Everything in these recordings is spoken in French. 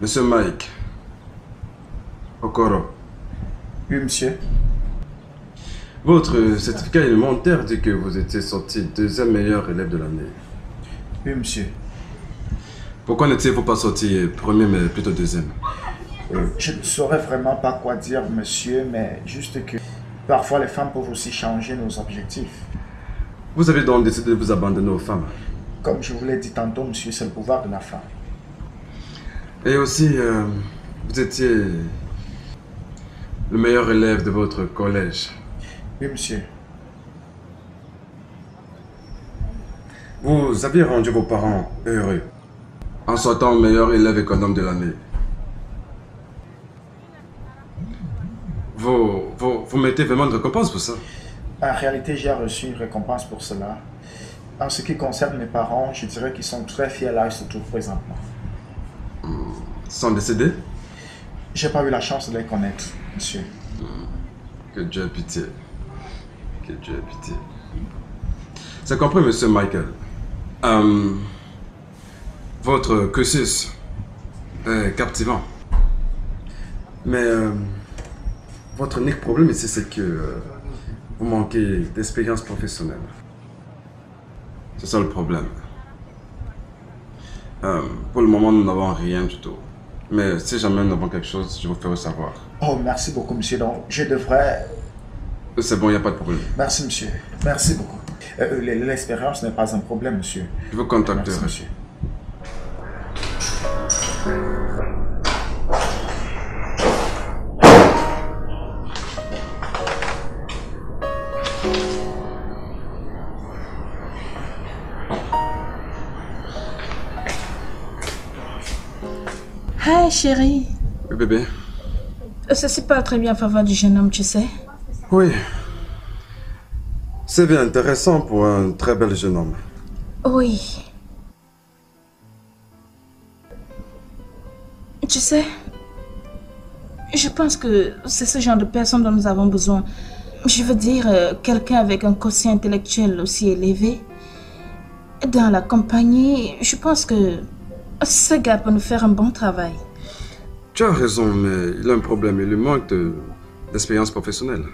Monsieur Mike Okoro, Oui, monsieur. votre certificat élémentaire dit que vous étiez sorti deuxième meilleur élève de l'année. Oui, monsieur. Pourquoi n'étiez-vous pas sorti premier mais plutôt deuxième? Je ne saurais vraiment pas quoi dire, monsieur, mais juste que parfois les femmes peuvent aussi changer nos objectifs. Vous avez donc décidé de vous abandonner aux femmes. Comme je vous l'ai dit tantôt, monsieur, c'est le pouvoir de la femme. Et aussi, vous étiez le meilleur élève de votre collège. Oui, monsieur. Vous avez rendu vos parents heureux en sortant meilleur élève économe de l'année. Vous mettez vraiment une récompense pour ça? En réalité, j'ai reçu une récompense pour cela. En ce qui concerne mes parents, je dirais qu'ils sont très fiers là où ils se trouvent présentement. Ils sont décédés? J'ai pas eu la chance de les connaître, monsieur. Que Dieu ait pitié. Que Dieu ait pitié. C'est compris, monsieur Michael. Votre cursus est captivant. Mais votre unique problème ici, c'est que vous manquez d'expérience professionnelle. C'est ça le problème. Pour le moment, nous n'avons rien du tout. Mais si jamais nous avons quelque chose, je vous ferai savoir. Oh, merci beaucoup, monsieur. Donc, je devrais... C'est bon, il n'y a pas de problème. Merci, monsieur. Merci beaucoup. L'expérience n'est pas un problème, monsieur. Je vous contacterai. Merci, monsieur. Hi chérie. Oui, bébé. Ceci parle très bien en faveur du jeune homme, tu sais. Oui. C'est bien intéressant pour un très bel jeune homme. Oui. Tu sais, je pense que c'est ce genre de personne dont nous avons besoin. Je veux dire, quelqu'un avec un quotient intellectuel aussi élevé. Dans la compagnie, je pense que ce gars peut nous faire un bon travail. Tu as raison, mais il a un problème. Il lui manque d'expérience professionnelle.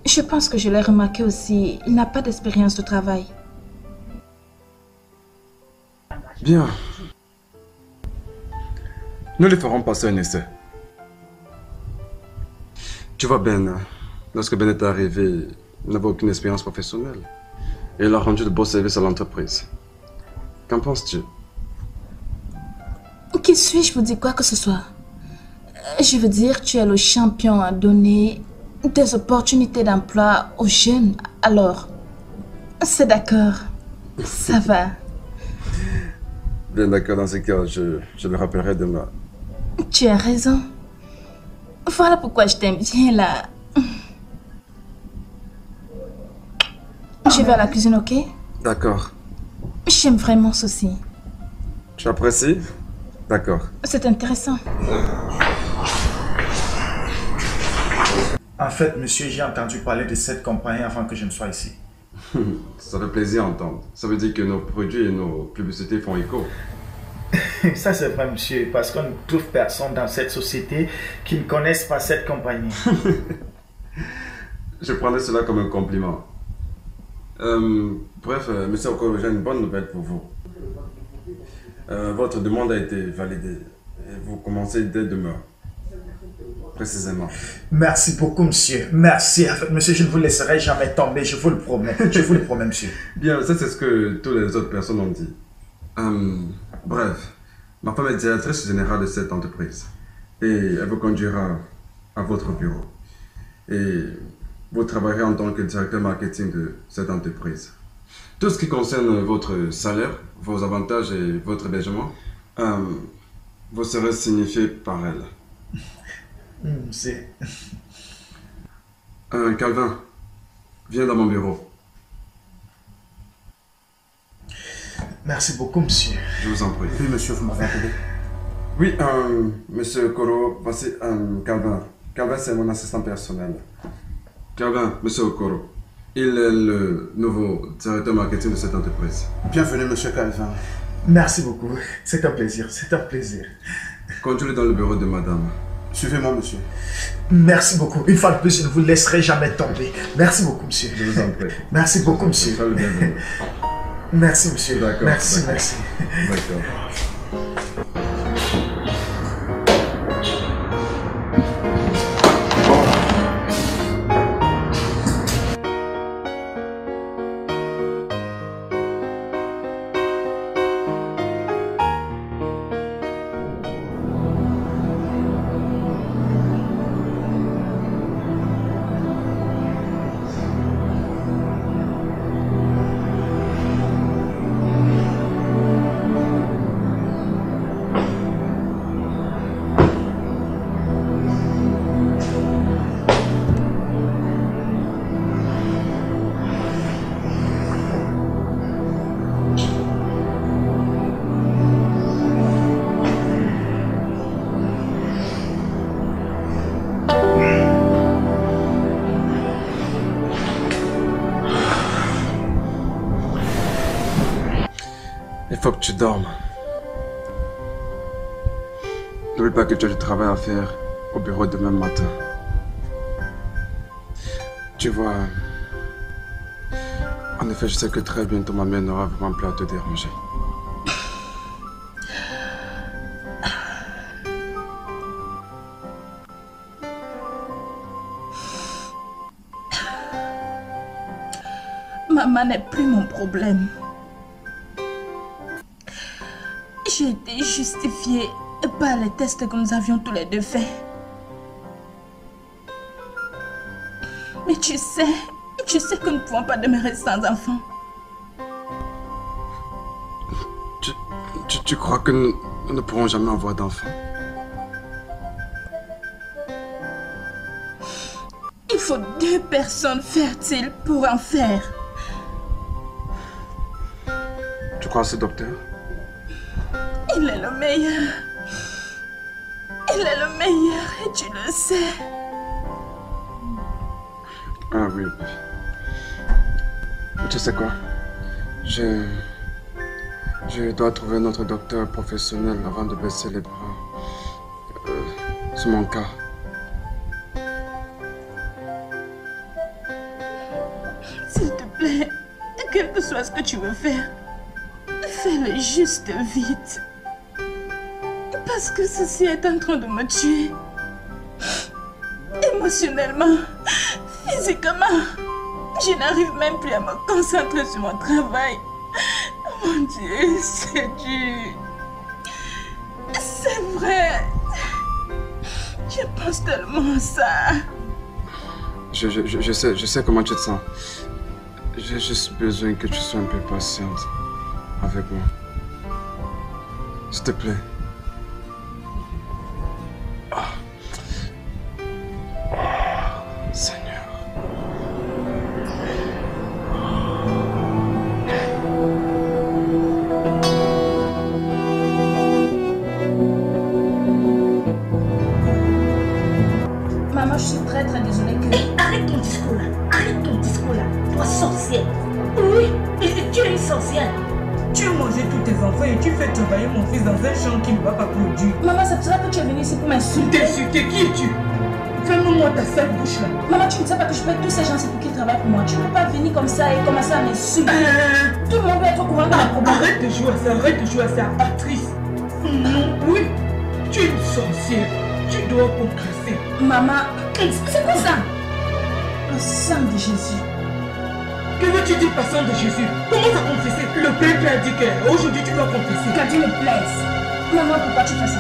Je pense que je l'ai remarqué aussi. Il n'a pas d'expérience de travail. Bien. Nous lui ferons passer un essai. Tu vois, Ben, lorsque Ben est arrivé, il n'avait aucune expérience professionnelle. Et il a rendu de beaux services à l'entreprise. Qu'en penses-tu? Qui suis-je pour dire quoi que ce soit? Je veux dire, tu es le champion à donner des opportunités d'emploi aux jeunes. Alors, c'est d'accord. Ça va. Bien d'accord, dans ce cas, je le rappellerai demain. Tu as raison. Voilà pourquoi je t'aime bien là. Je vais à la cuisine, ok? D'accord. J'aime vraiment ceci. Tu apprécies? D'accord. C'est intéressant. En fait, monsieur, j'ai entendu parler de cette compagnie avant que je ne sois ici. Ça fait plaisir à entendre. Ça veut dire que nos produits et nos publicités font écho. Ça, c'est vrai, monsieur, parce qu'on ne trouve personne dans cette société qui ne connaisse pas cette compagnie. Je prendrais cela comme un compliment. Bref, monsieur Okoro, j'ai une bonne nouvelle pour vous. Votre demande a été validée et vous commencez dès demain. Précisément. Merci beaucoup, monsieur. Merci. En fait, monsieur, je ne vous laisserai jamais tomber, je vous le promets. Je vous le promets, monsieur. Bien, ça c'est ce que toutes les autres personnes ont dit. Bref, ma femme est directrice générale de cette entreprise et elle vous conduira à votre bureau. Et vous travaillerez en tant que directeur marketing de cette entreprise. Tout ce qui concerne votre salaire, vos avantages et votre hébergement, vous serez signifié par elle. C'est... Calvin, viens dans mon bureau. Merci beaucoup, monsieur. Je vous en prie. Oui, monsieur, vous m'avez appelé. Oui, monsieur Okoro, voici Calvin. Calvin, c'est mon assistant personnel. Calvin, monsieur Okoro, il est le nouveau directeur marketing de cette entreprise. Bienvenue, monsieur Calvin. Merci beaucoup. C'est un plaisir, c'est un plaisir. Conduisez dans le bureau de madame. Suivez-moi, monsieur. Merci beaucoup. Une fois de plus, je ne vous laisserai jamais tomber. Merci beaucoup, monsieur. Je vous en prie. Merci beaucoup, monsieur. Soyez le bienvenu. Merci, monsieur. D'accord. Merci, d'accord. merci. D'accord. Il faut que tu dormes. N'oublie pas que tu as du travail à faire au bureau demain matin. Tu vois, en effet, je sais que très bientôt ma mère n'aura vraiment plus à te déranger. Maman n'est plus mon problème. J'ai été justifiée par les tests que nous avions tous les deux faits. Mais tu sais que nous ne pouvons pas demeurer sans enfant. Tu crois que nous ne pourrons jamais avoir d'enfants? Il faut 2 personnes fertiles pour en faire. Tu crois à ce docteur? Il est le meilleur. Il est le meilleur et tu le sais. Ah oui. Tu sais quoi? Je dois trouver un autre docteur professionnel avant de baisser les bras. C'est mon cas. S'il te plaît, quel que soit ce que tu veux faire, fais-le juste vite. Parce que ceci est en train de me tuer. Émotionnellement, physiquement. Je n'arrive même plus à me concentrer sur mon travail. Mon Dieu, c'est dur. C'est vrai. Je pense tellement à ça. Je sais comment tu te sens. J'ai juste besoin que tu sois un peu patiente avec moi. S'il te plaît. Seigneur. Maman, je suis très désolée que... Arrête ton discours là. Arrête ton discours là. Toi, sorcière. Oui, tu es une sorcière. Tu as mangé tous tes enfants et tu fais travailler mon fils dans un champ qui ne va pas produire. Maman, c'est pour ça que tu es venue ici pour m'insulter. T'insulter, qui es-tu? Ferme-moi ta sale bouche là. Maman, tu ne sais pas que je paie tous ces gens, c'est pour qu'ils travaillent pour moi. Tu ne peux pas venir comme ça et commencer à m'insulter. Tout le monde peut être au courant de la problème. Arrête de jouer à ça, actrice. Non, oui, tu es une sorcière. Tu dois confesser. Maman, c'est quoi ça? Le sang de Jésus. Que veux-tu dire par sang de Jésus? Comment ça confesser? Le Père a dit qu'aujourd'hui tu dois confesser. Que Dieu me plaise. Maman, pourquoi tu fais ça?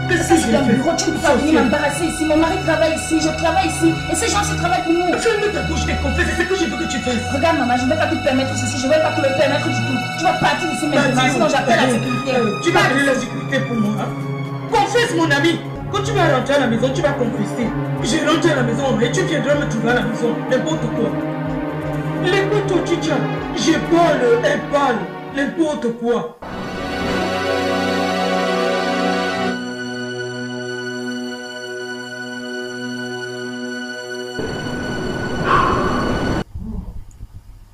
Qu'est-ce que C'est un bureau, tu ne peux pas venir m'embarrasser ici. Mon mari travaille ici, je travaille ici. Et ces gens se travaillent pour nous. Ferme ta bouche et confesse, c'est ce que je veux que tu fasses. Regarde maman, je ne vais pas te permettre ceci, je ne vais pas te le permettre du tout. Tu vas partir d'ici maintenant, sinon j'appelle la sécurité. Tu vas appeler la sécurité pour moi. Hein? Confesse mon ami. Quand tu vas rentrer à la maison, tu vas confesser. Je rentre à la maison et tu viendras me trouver à la maison, n'importe quoi. N'importe où tu tiens. Je parle, elle parle, n'importe quoi.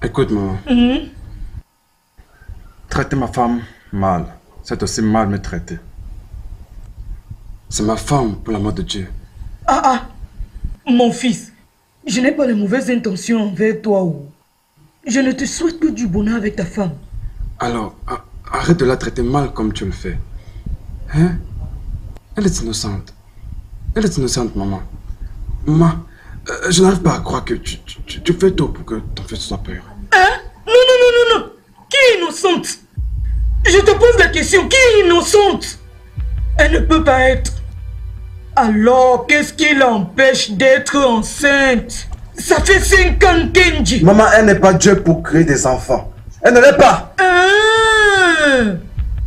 Écoute-moi. Traiter ma femme mal. c'est aussi mal me traiter. C'est ma femme, pour l'amour de Dieu. Mon fils, je n'ai pas de mauvaises intentions envers toi. Je ne te souhaite que du bonheur avec ta femme. Alors, arrête de la traiter mal comme tu le fais. Hein? Elle est innocente. Elle est innocente, maman. Maman, je n'arrive pas à croire que tu fais tout pour que ton fils soit peur. Hein? Non. Qui est innocente? Je te pose la question, qui est innocente? Elle ne peut pas être. Alors, qu'est-ce qui l'empêche d'être enceinte? Ça fait 5 ans, Kenji. Maman, elle n'est pas Dieu pour créer des enfants. Elle ne l'est pas.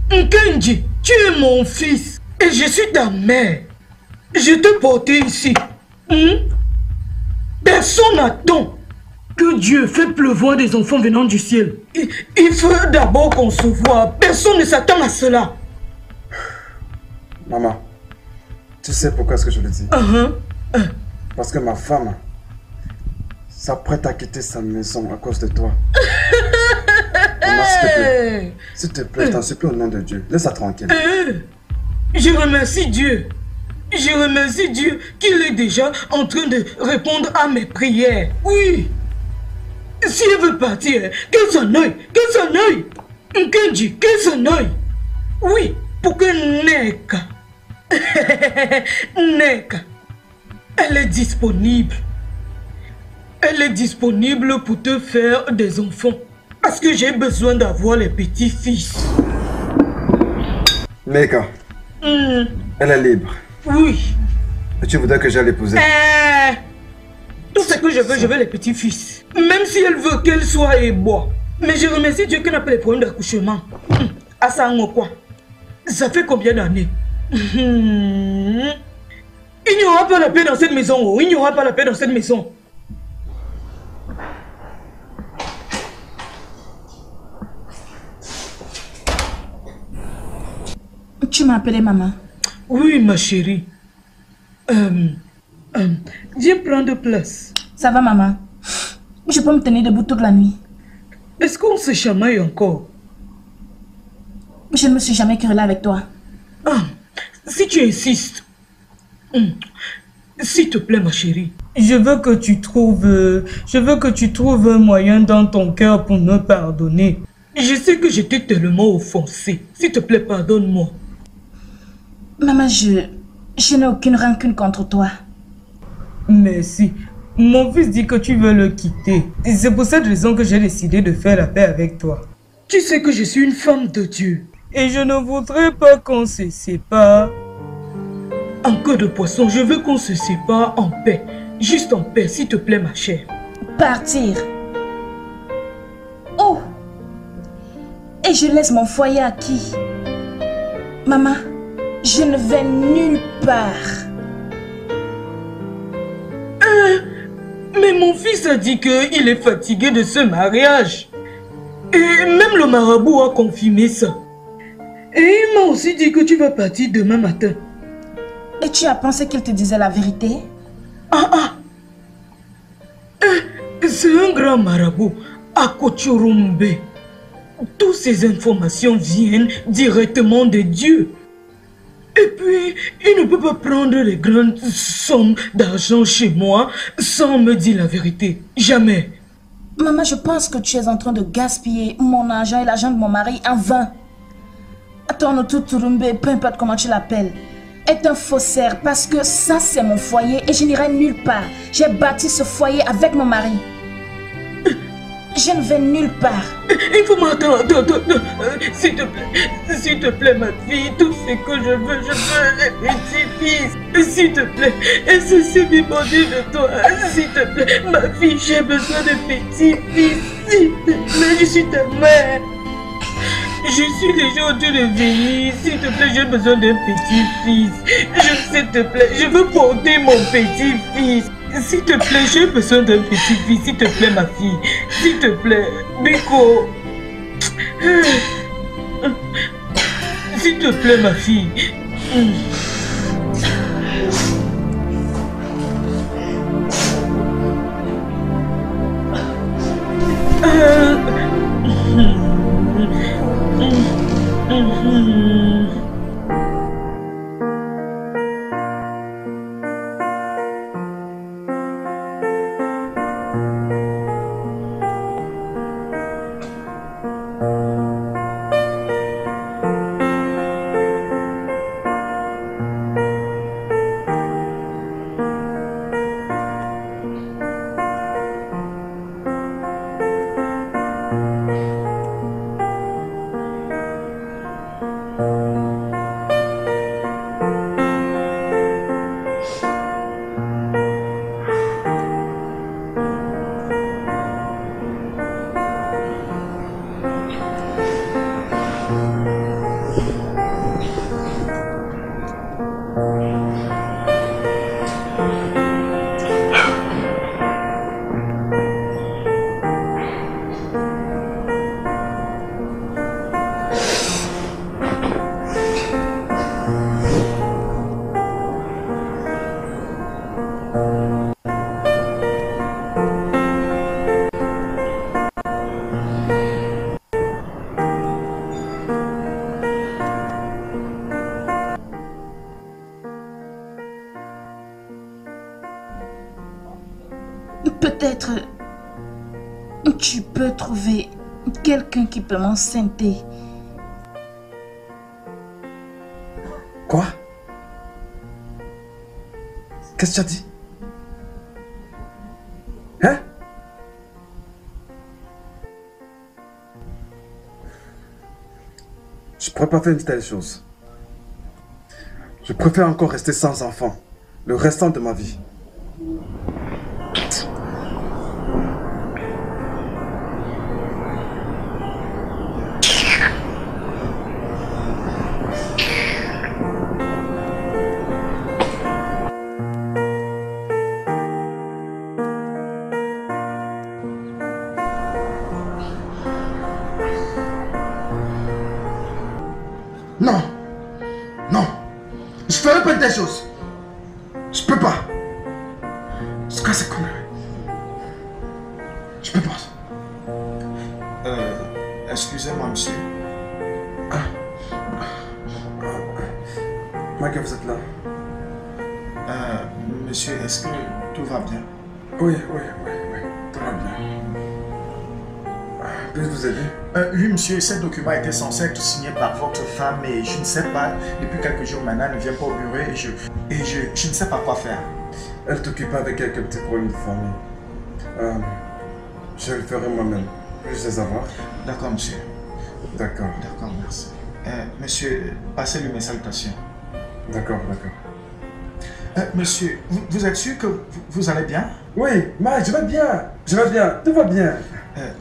Kenji, tu es mon fils et je suis ta mère. Je t'ai porté ici. Personne n'attend que Dieu fait pleuvoir des enfants venant du ciel. Il faut d'abord concevoir. Personne ne s'attend à cela. Maman, tu sais pourquoi est-ce que je le dis? Parce que ma femme s'apprête à quitter sa maison à cause de toi. Maman, s'il te plaît, je t'en supplie au nom de Dieu, laisse-la tranquille. Je remercie Dieu. Je remercie Dieu qu'il est déjà en train de répondre à mes prières. Oui. Si elle veut partir, qu'elle s'en aille. Qu'elle s'en aille. Kenji, qu'elle s'en aille. Oui, pour que Neka. Neka. Elle est disponible. Elle est disponible pour te faire des enfants. Parce que j'ai besoin d'avoir les petits-fils. Neka. Elle est libre. Oui. Et tu voudrais que j'aille l'épouser? Tout ce que je veux les petits-fils. Même si elle veut qu'elle soit ébois. Mais je remercie Dieu qu'elle n'a pas les problèmes d'accouchement. À ça, quoi? Ça fait combien d'années? Il n'y aura pas la paix dans cette maison. Il n'y aura pas la paix dans cette maison. Tu m'as appelé maman? Oui, ma chérie. Viens prendre place. Ça va, maman? Je peux me tenir debout toute la nuit. Est-ce qu'on se chamaille encore? Je ne me suis jamais querellée avec toi. Si tu insistes. S'il te plaît, ma chérie. Je veux que tu trouves un moyen dans ton cœur pour me pardonner. Je sais que je t'ai tellement offensé. S'il te plaît, pardonne-moi. Maman, je n'ai aucune rancune contre toi. Merci. Mon fils dit que tu veux le quitter. Et c'est pour cette raison que j'ai décidé de faire la paix avec toi. Tu sais que je suis une femme de Dieu. Et je ne voudrais pas qu'on se sépare. En queue de poisson, je veux qu'on se sépare en paix. Juste en paix, s'il te plaît, ma chère. Partir? Oh! Et je laisse mon foyer à qui? Maman, je ne vais nulle part. Mais mon fils a dit qu'il est fatigué de ce mariage. Et même le marabout a confirmé ça. Et il m'a aussi dit que tu vas partir demain matin. Et tu as pensé qu'il te disait la vérité? C'est un grand marabout à Kochurumbe. Toutes ces informations viennent directement de Dieu. Et puis, il ne peut pas prendre les grandes sommes d'argent chez moi sans me dire la vérité. Jamais. Maman, je pense que tu es en train de gaspiller mon argent et l'argent de mon mari en vain. Ton Turumbe, peu importe comment tu l'appelles, est un faussaire parce que ça c'est mon foyer et je n'irai nulle part. J'ai bâti ce foyer avec mon mari. Je ne vais nulle part. Il faut m'attendre. S'il te plaît, ma fille, tout ce que je veux les petits-fils. S'il te plaît, et ceci dépendait de toi. S'il te plaît, ma fille, j'ai besoin de petits-fils. S'il te plaît, je suis ta mère. Je suis déjà en train de vieillir. S'il te plaît, j'ai besoin d'un petit-fils. S'il te plaît, je veux porter mon petit-fils. S'il te plaît, j'ai besoin d'un petit-fils. S'il te plaît, ma fille. S'il te plaît, Biko. S'il te plaît, ma fille. peut-être tu peux trouver quelqu'un qui peut m'enceinte. Quoi? Qu'est-ce que tu as dit? Hein? Je ne pourrais pas faire une telle chose. Je préfère encore rester sans enfant le restant de ma vie. Non, non, je ferai pas de telles choses. Je peux pas. C'est quoi cette connerie? Je peux pas. Excusez-moi, monsieur. Michael, vous êtes là? Monsieur, est-ce que tout va bien? Oui, tout va bien. Puis-je vous aider? Oui, monsieur, ce document était censé être signé par votre femme et je ne sais pas, depuis quelques jours maintenant, elle ne vient pas au bureau et je ne sais pas quoi faire. Elle t'occupe avec quelques petits problèmes de famille. Je le ferai moi-même. Puis-je les avoir? D'accord, monsieur. D'accord. D'accord, merci. Monsieur, passez-lui mes salutations. D'accord. Monsieur, vous êtes sûr que vous allez bien? Oui, Mike, je vais bien, tout va bien.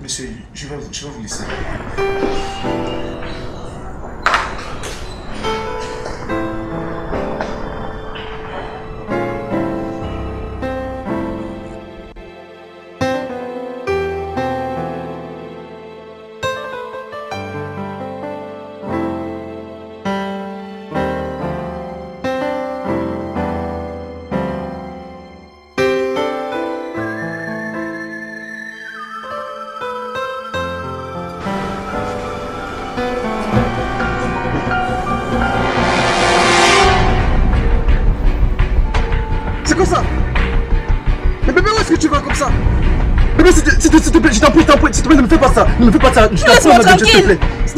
Monsieur, je vais vous laisser. S'il te plaît, je t'en prie, s'il te plaît, ne me fais pas ça. Je t'en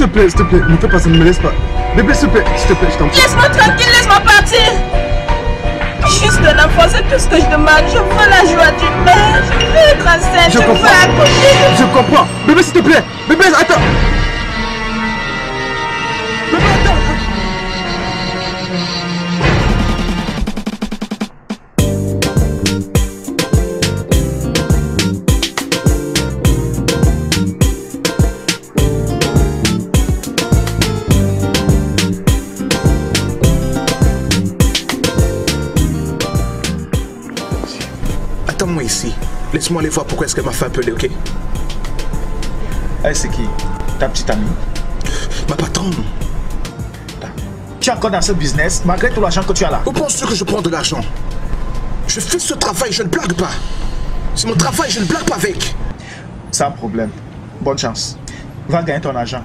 prie, s'il te plaît, ne me fais pas ça, ne me laisse pas. Bébé, s'il te plaît, je t'en prie. Laisse-moi tranquille, laisse-moi partir. Juste un enfant, c'est tout ce que je demande. Je veux la joie d'une mère, je veux être enceinte, je veux accoucher. Je comprends. Bébé, s'il te plaît, bébé, attends. Bébé, attends. Attends-moi ici. Laisse-moi aller voir pourquoi est-ce qu'elle m'a fait appeler, ok? Elle, c'est qui? Ta petite amie? Ma patronne. Tu es encore dans ce business, malgré tout l'argent que tu as là? Où penses-tu que je prends de l'argent? Je fais ce travail, je ne blague pas. C'est mon travail, je ne blague pas avec. Sans problème. Bonne chance. Va gagner ton argent.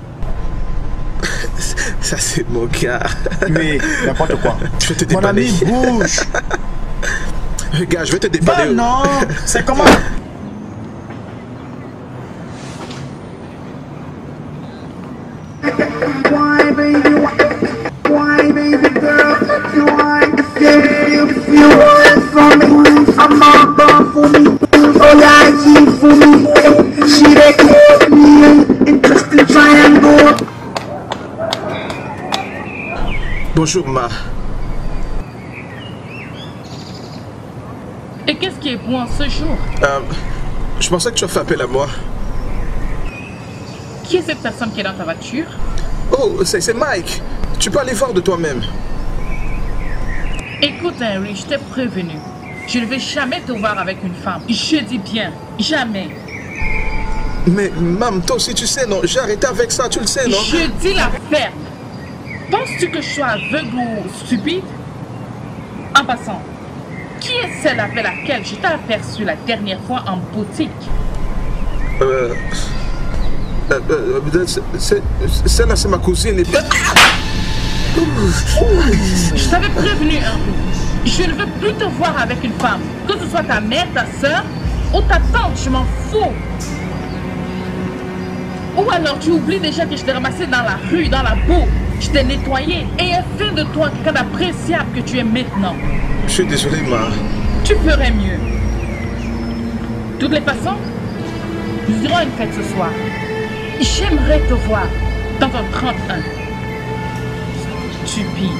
Ça, c'est mon cas. Oui, n'importe quoi. Je vais te Mon dépanner. ami, bouge. Regarde, je vais te dépanner. Non, c'est comment? Why baby girl, you want if you want from me, I'm not born for me, oh yeah, she for me, she make me interesting triangle. Bonjour, Ma. Et qu'est-ce qui est bon ce jour? Je pensais que tu as fait appel à moi. Qui est cette personne qui est dans ta voiture? Oh, c'est Mike. Tu peux aller voir de toi-même. Écoute, Henry, je t'ai prévenu. Je ne vais jamais te voir avec une femme. Je dis bien, jamais. Mais, maman, toi aussi, tu sais, non? J'ai arrêté avec ça, tu le sais, non? Je dis la ferme. Penses-tu que je sois aveugle ou stupide? En passant, qui est celle avec laquelle je t'ai aperçu la dernière fois en boutique? Celle-là, c'est ma cousine. Je t'avais prévenu, Henry. Je ne veux plus te voir avec une femme. Que ce soit ta mère, ta soeur ou ta tante, je m'en fous. Ou alors tu oublies déjà que je t'ai ramassé dans la rue, dans la boue. Je t'ai nettoyé et ai fait de toi quelqu'un d'appréciable que tu es maintenant. Je suis désolé, Ma. Tu ferais mieux. De toutes les façons, nous irons à une fête ce soir. J'aimerais te voir dans un 31. Stupide.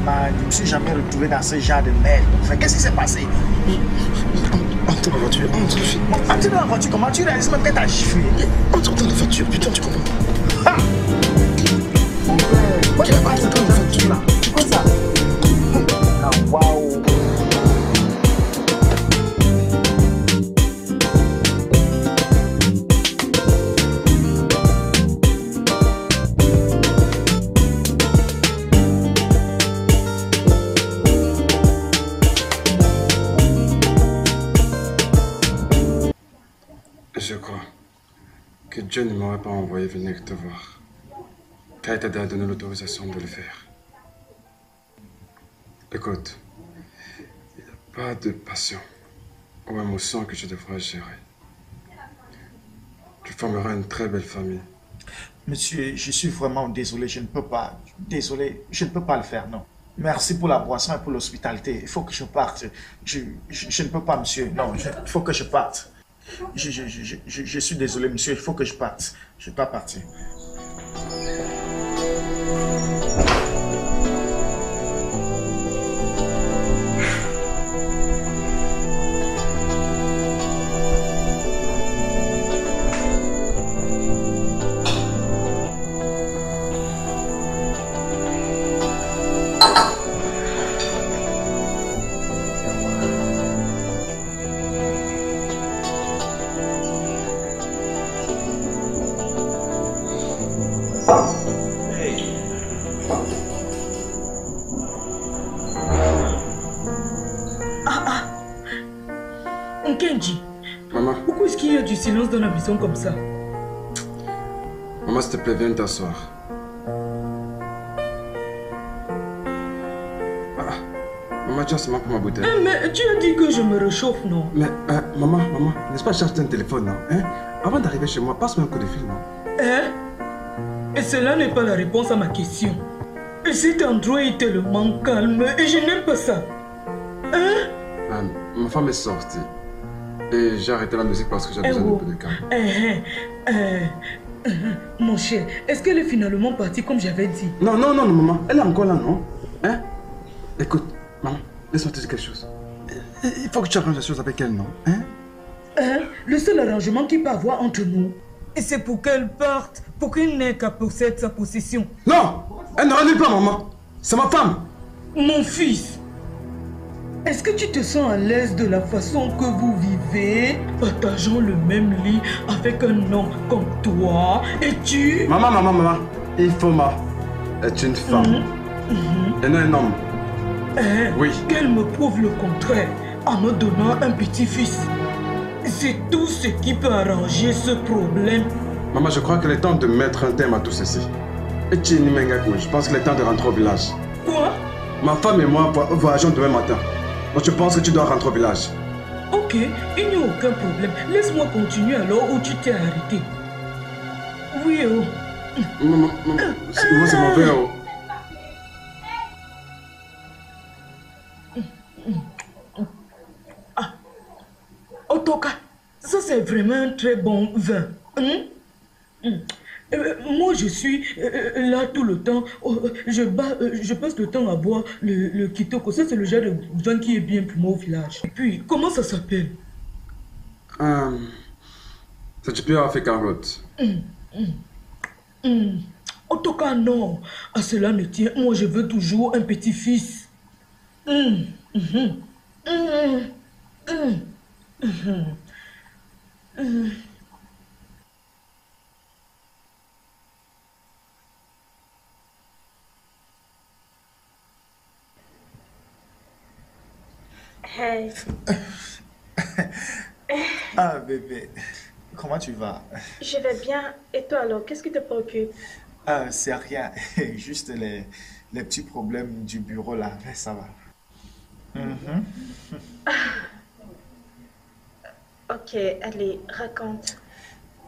Man, je ne me suis jamais retrouvé dans ce genre de merde. Enfin, qu'est-ce qui s'est passé? Entre dans la voiture, entre. Entre dans la voiture, comment tu réalises même que t'as giflé? Entre dans la voiture, putain, tu comprends? Ah! Quelle entre dans la voiture là? C'est quoi ça? Ah, waouh! Je crois que Dieu ne m'aurait pas envoyé venir te voir, car il t'a déjà donné l'autorisation de le faire. Écoute, il n'y a pas de passion ou émotion que je devrais gérer. Tu formeras une très belle famille. Monsieur, je suis vraiment désolé, je ne peux pas. Désolé, je ne peux pas le faire, non. Merci pour la boisson et pour l'hospitalité. Il faut que je parte. Je ne peux pas, monsieur. Non, il faut que je parte. Je suis désolé, monsieur. Il faut que je parte. Je ne vais pas partir. Kenji, Maman, pourquoi est-ce qu'il y a du silence dans la maison comme ça? maman, s'il te plaît, viens t'asseoir. Maman, tu as seulement pour ma bouteille. Mais tu as dit que je me réchauffe, non? Mais, maman, n'est-ce pas chercher un téléphone, non? Hein? Avant d'arriver chez moi, passe-moi un coup de fil, non? Hein? Et cela n'est pas la réponse à ma question. Cet endroit est tellement calme et je n'aime pas ça. Hein? Ma femme est sortie. Et j'ai arrêté la musique parce que j'ai besoin d'un peu de calme. Mon cher, est-ce qu'elle est finalement partie comme j'avais dit? Non, maman. Elle est encore là, non? Hein? Écoute, maman, laisse-moi te dire quelque chose. Il faut que tu arranges les choses avec elle, non? Hein? Le seul arrangement qu'il peut avoir entre nous, c'est pour qu'elle parte, pour qu'il n'ait qu'à posséder sa possession. Non! Elle ne renule pas, maman. C'est ma femme. Mon fils, est-ce que tu te sens à l'aise de la façon que vous vivez, partageant le même lit avec un homme comme toi, et tu... Maman. Ifoma est une femme. Et non un homme. Oui. Qu'elle me prouve le contraire en me donnant un petit-fils. C'est tout ce qui peut arranger ce problème. Maman, je crois qu'il est temps de mettre un terme à tout ceci. Et Tchini Mengakou, je pense qu'il est temps de rentrer au village. Quoi? Ma femme et moi voyageons demain matin. Donc je pense que tu dois rentrer au village. Ok, il n'y a aucun problème. Laisse-moi continuer alors où tu t'es arrêté. Oui, oh. Maman, c'est mon verre. Oh. Otoka, ça c'est vraiment un très bon vin. Moi je suis là tout le temps, je passe le temps à boire le kitoko. Ça c'est le genre de vin qui est bien pour moi au village. Et puis, comment ça s'appelle? C'est du pur avec carotte. Otoka, non. À cela ne tient. Moi je veux toujours un petit-fils. Hey. Ah, bébé. Comment tu vas? Je vais bien. Et toi alors, qu'est-ce qui te préoccupe? Ah, c'est rien. Juste les petits problèmes du bureau là. Mais ça va. Mhm. Ok, allez, raconte.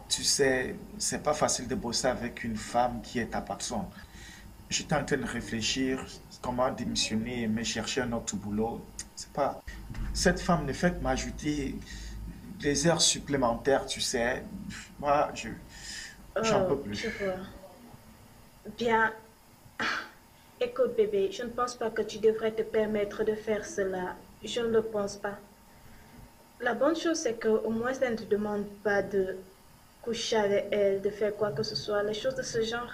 Tu sais, c'est pas facile de bosser avec une femme qui est ta patron. J'étais en train de réfléchir comment démissionner et me chercher un autre boulot. C'est pas... Cette femme ne fait que m'ajouter des heures supplémentaires, tu sais. Moi, j'en peux Oh, plus. je vois. Bien. Écoute, bébé, je ne pense pas que tu devrais te permettre de faire cela. Je ne le pense pas. La bonne chose, c'est qu'au moins, elle ne te demande pas de coucher avec elle, de faire quoi que ce soit, les choses de ce genre.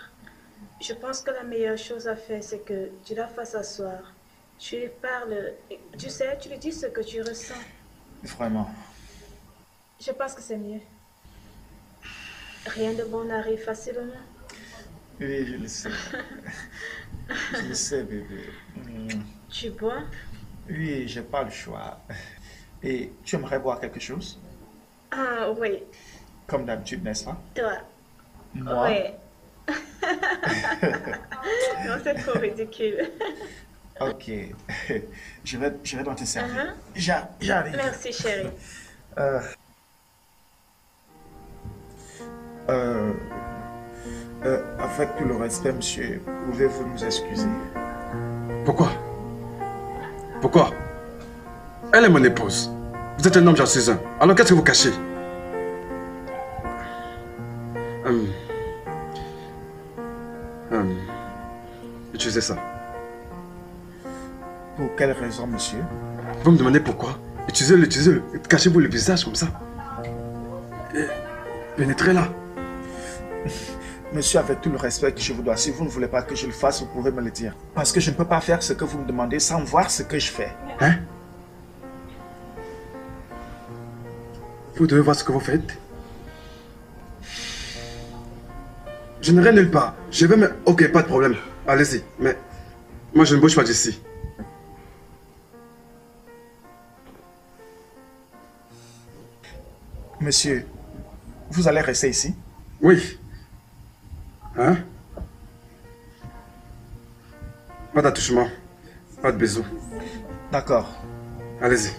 Je pense que la meilleure chose à faire, c'est que tu la fasses asseoir. Tu lui parles, et tu sais, tu lui dis ce que tu ressens. Vraiment. Je pense que c'est mieux. Rien de bon n'arrive facilement. Oui, je le sais. Je le sais, bébé. Tu bois? Oui, j'ai pas le choix. Et tu aimerais boire quelque chose? Ah oui, Comme d'habitude, n'est-ce pas? toi. Moi? Ouais. Non, c'est trop ridicule. Ok. Je vais dans te servir. Uh-huh. J'arrive. Merci, chérie. Euh, euh, avec tout le respect, monsieur, pouvez-vous nous excuser? Pourquoi? Pourquoi? Elle est mon épouse. Vous êtes un homme, j'en suis un. Alors qu'est-ce que vous cachez? Utilisez ça. Pour quelle raison, monsieur? Vous me demandez pourquoi? Utilisez-le. Cachez-vous le visage comme ça. Et pénétrez là. Monsieur, avec tout le respect que je vous dois, si vous ne voulez pas que je le fasse, vous pouvez me le dire. Parce que je ne peux pas faire ce que vous me demandez sans voir ce que je fais. Hein? Vous devez voir ce que vous faites. Je n'irai nulle part. Je vais me... Ok, pas de problème. Allez-y. Mais moi, je ne bouge pas d'ici. Monsieur, vous allez rester ici? Oui. Hein? Pas d'attouchement. Pas de bisous. D'accord. Allez-y.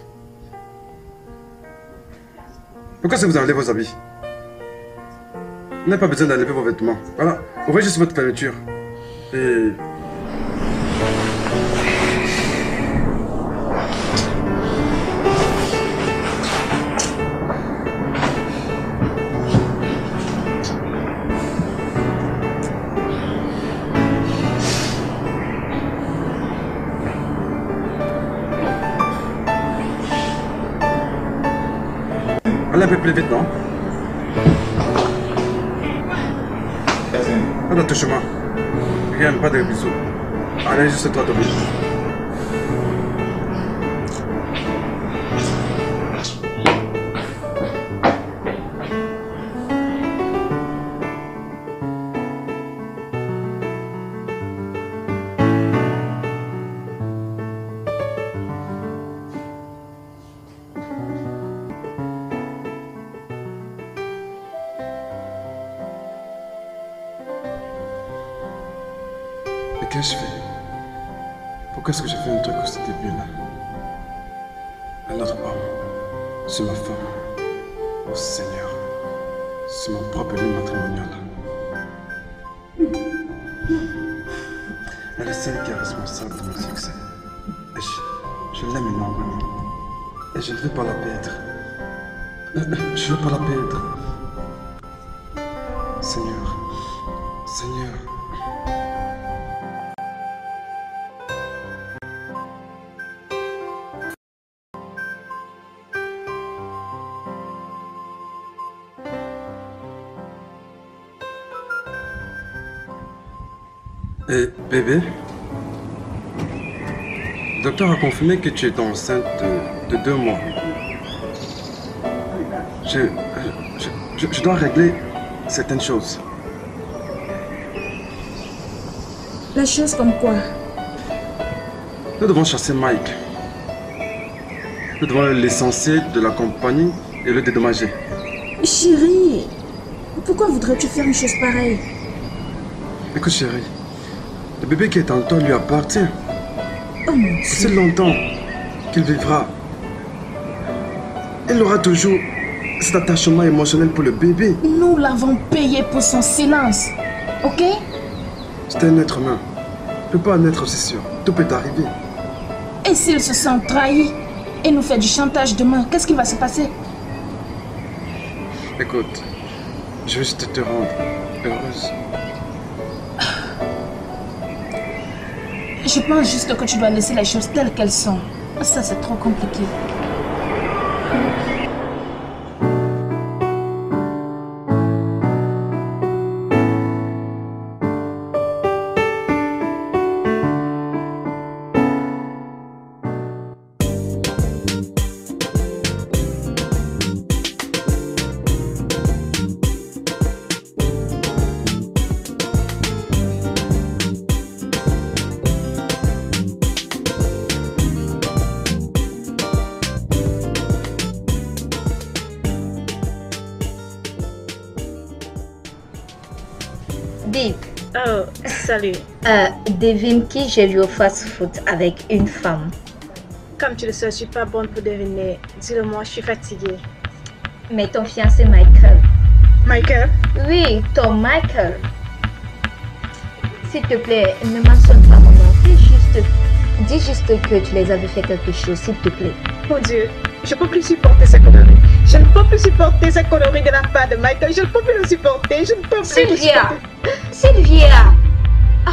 Pourquoi est-ce que vous enlevez vos habits? Vous n'avez pas besoin d'enlever vos vêtements. Voilà. Ouvrez juste votre fermeture. Et... allez un peu plus vite, non? Pas d'attouchement. Rien, pas de bisous. Allez, juste toi, Toby. Qu'est-ce que je fais? Pourquoi est-ce que j'ai fait un truc aussi débile là? Un autre homme, c'est ma femme. Oh Seigneur, c'est mon propre lit matrimonial. Elle est celle qui est responsable de mon succès. Et je l'aime énormément. Et je ne veux pas la perdre. Je ne veux pas la perdre. Seigneur, Seigneur. Et bébé, le docteur a confirmé que tu es enceinte de 2 mois. Je dois régler certaines choses. La chose comme quoi? Nous devons chasser Mike. Nous devons aller l'essentiel de la compagnie et le dédommager. Chérie, pourquoi voudrais-tu faire une chose pareille? Écoute chérie, le bébé qui est en toi lui appartient. Oh mon Dieu. C'est longtemps qu'il vivra. Il aura toujours cet attachement émotionnel pour le bébé. Nous l'avons payé pour son silence, ok? C'est un être humain. Il ne peut pas en être aussi sûr. Tout peut arriver. Et s'il se sent trahi et nous fait du chantage demain, qu'est-ce qui va se passer? Écoute, je veux juste te rendre heureuse. Je pense juste que tu dois laisser les choses telles qu'elles sont. Ça, c'est trop compliqué. Dave. Oh, salut. Devine qui j'ai vu au fast-food avec une femme. Comme tu le sais, je suis pas bonne pour deviner. Dis-le-moi, je suis fatiguée. Mais ton fiancé Michael. Michael? Oui, ton Michael. S'il te plaît, ne mentionne pas mon nom. Dis juste que tu les avais fait quelque chose, s'il te plaît. Mon Dieu, je peux plus supporter ces conneries. Je ne peux plus supporter ces conneries de la part de Michael. Je ne peux plus le supporter. Je ne peux plus Sylvia! le supporter. Sylvia! Ah.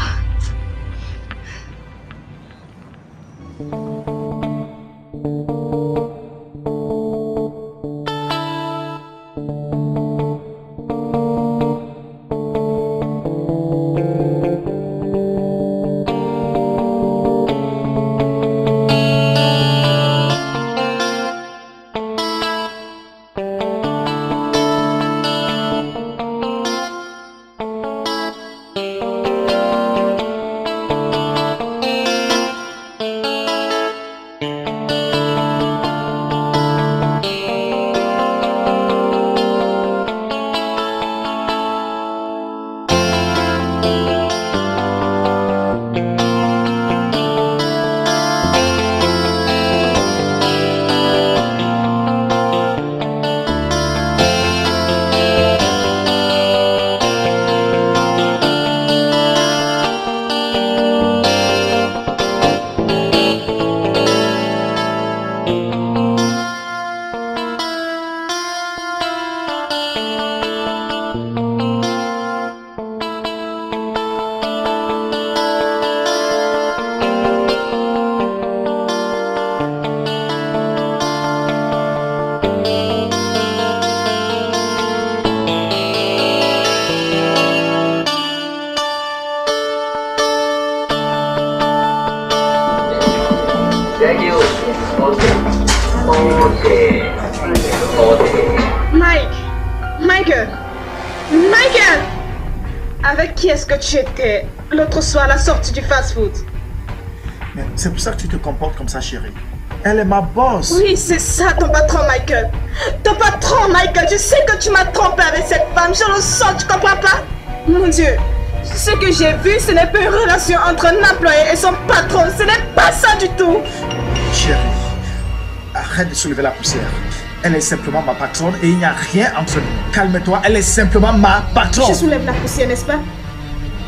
Michael! Avec qui est-ce que tu étais l'autre soir à la sortie du fast-food? Mais c'est pour ça que tu te comportes comme ça, chérie. Elle est ma boss. Oui, c'est ça ton patron, Michael. Ton patron, Michael. Je sais que tu m'as trompé avec cette femme. Je le sens, tu comprends pas? Mon Dieu. Ce que j'ai vu, ce n'est pas une relation entre un employé et son patron. Ce n'est pas ça du tout. Chérie, arrête de soulever la poussière. Elle est simplement ma patronne et il n'y a rien entre nous. Calme-toi, elle est simplement ma patronne. Je soulève la poussière, n'est-ce pas?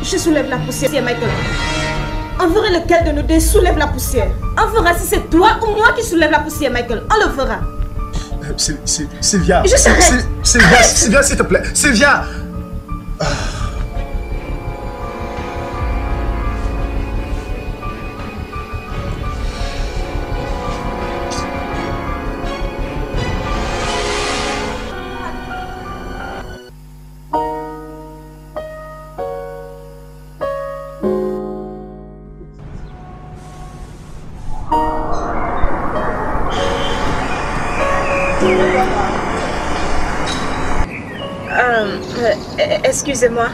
Je soulève la poussière, Michael. On verra lequel de nous deux soulève la poussière. On verra si c'est toi ou moi qui soulève la poussière, Michael. On le verra. Sylvia. Je s'arrête. Sylvia, s'il te plaît. Sylvia. Excusez-moi.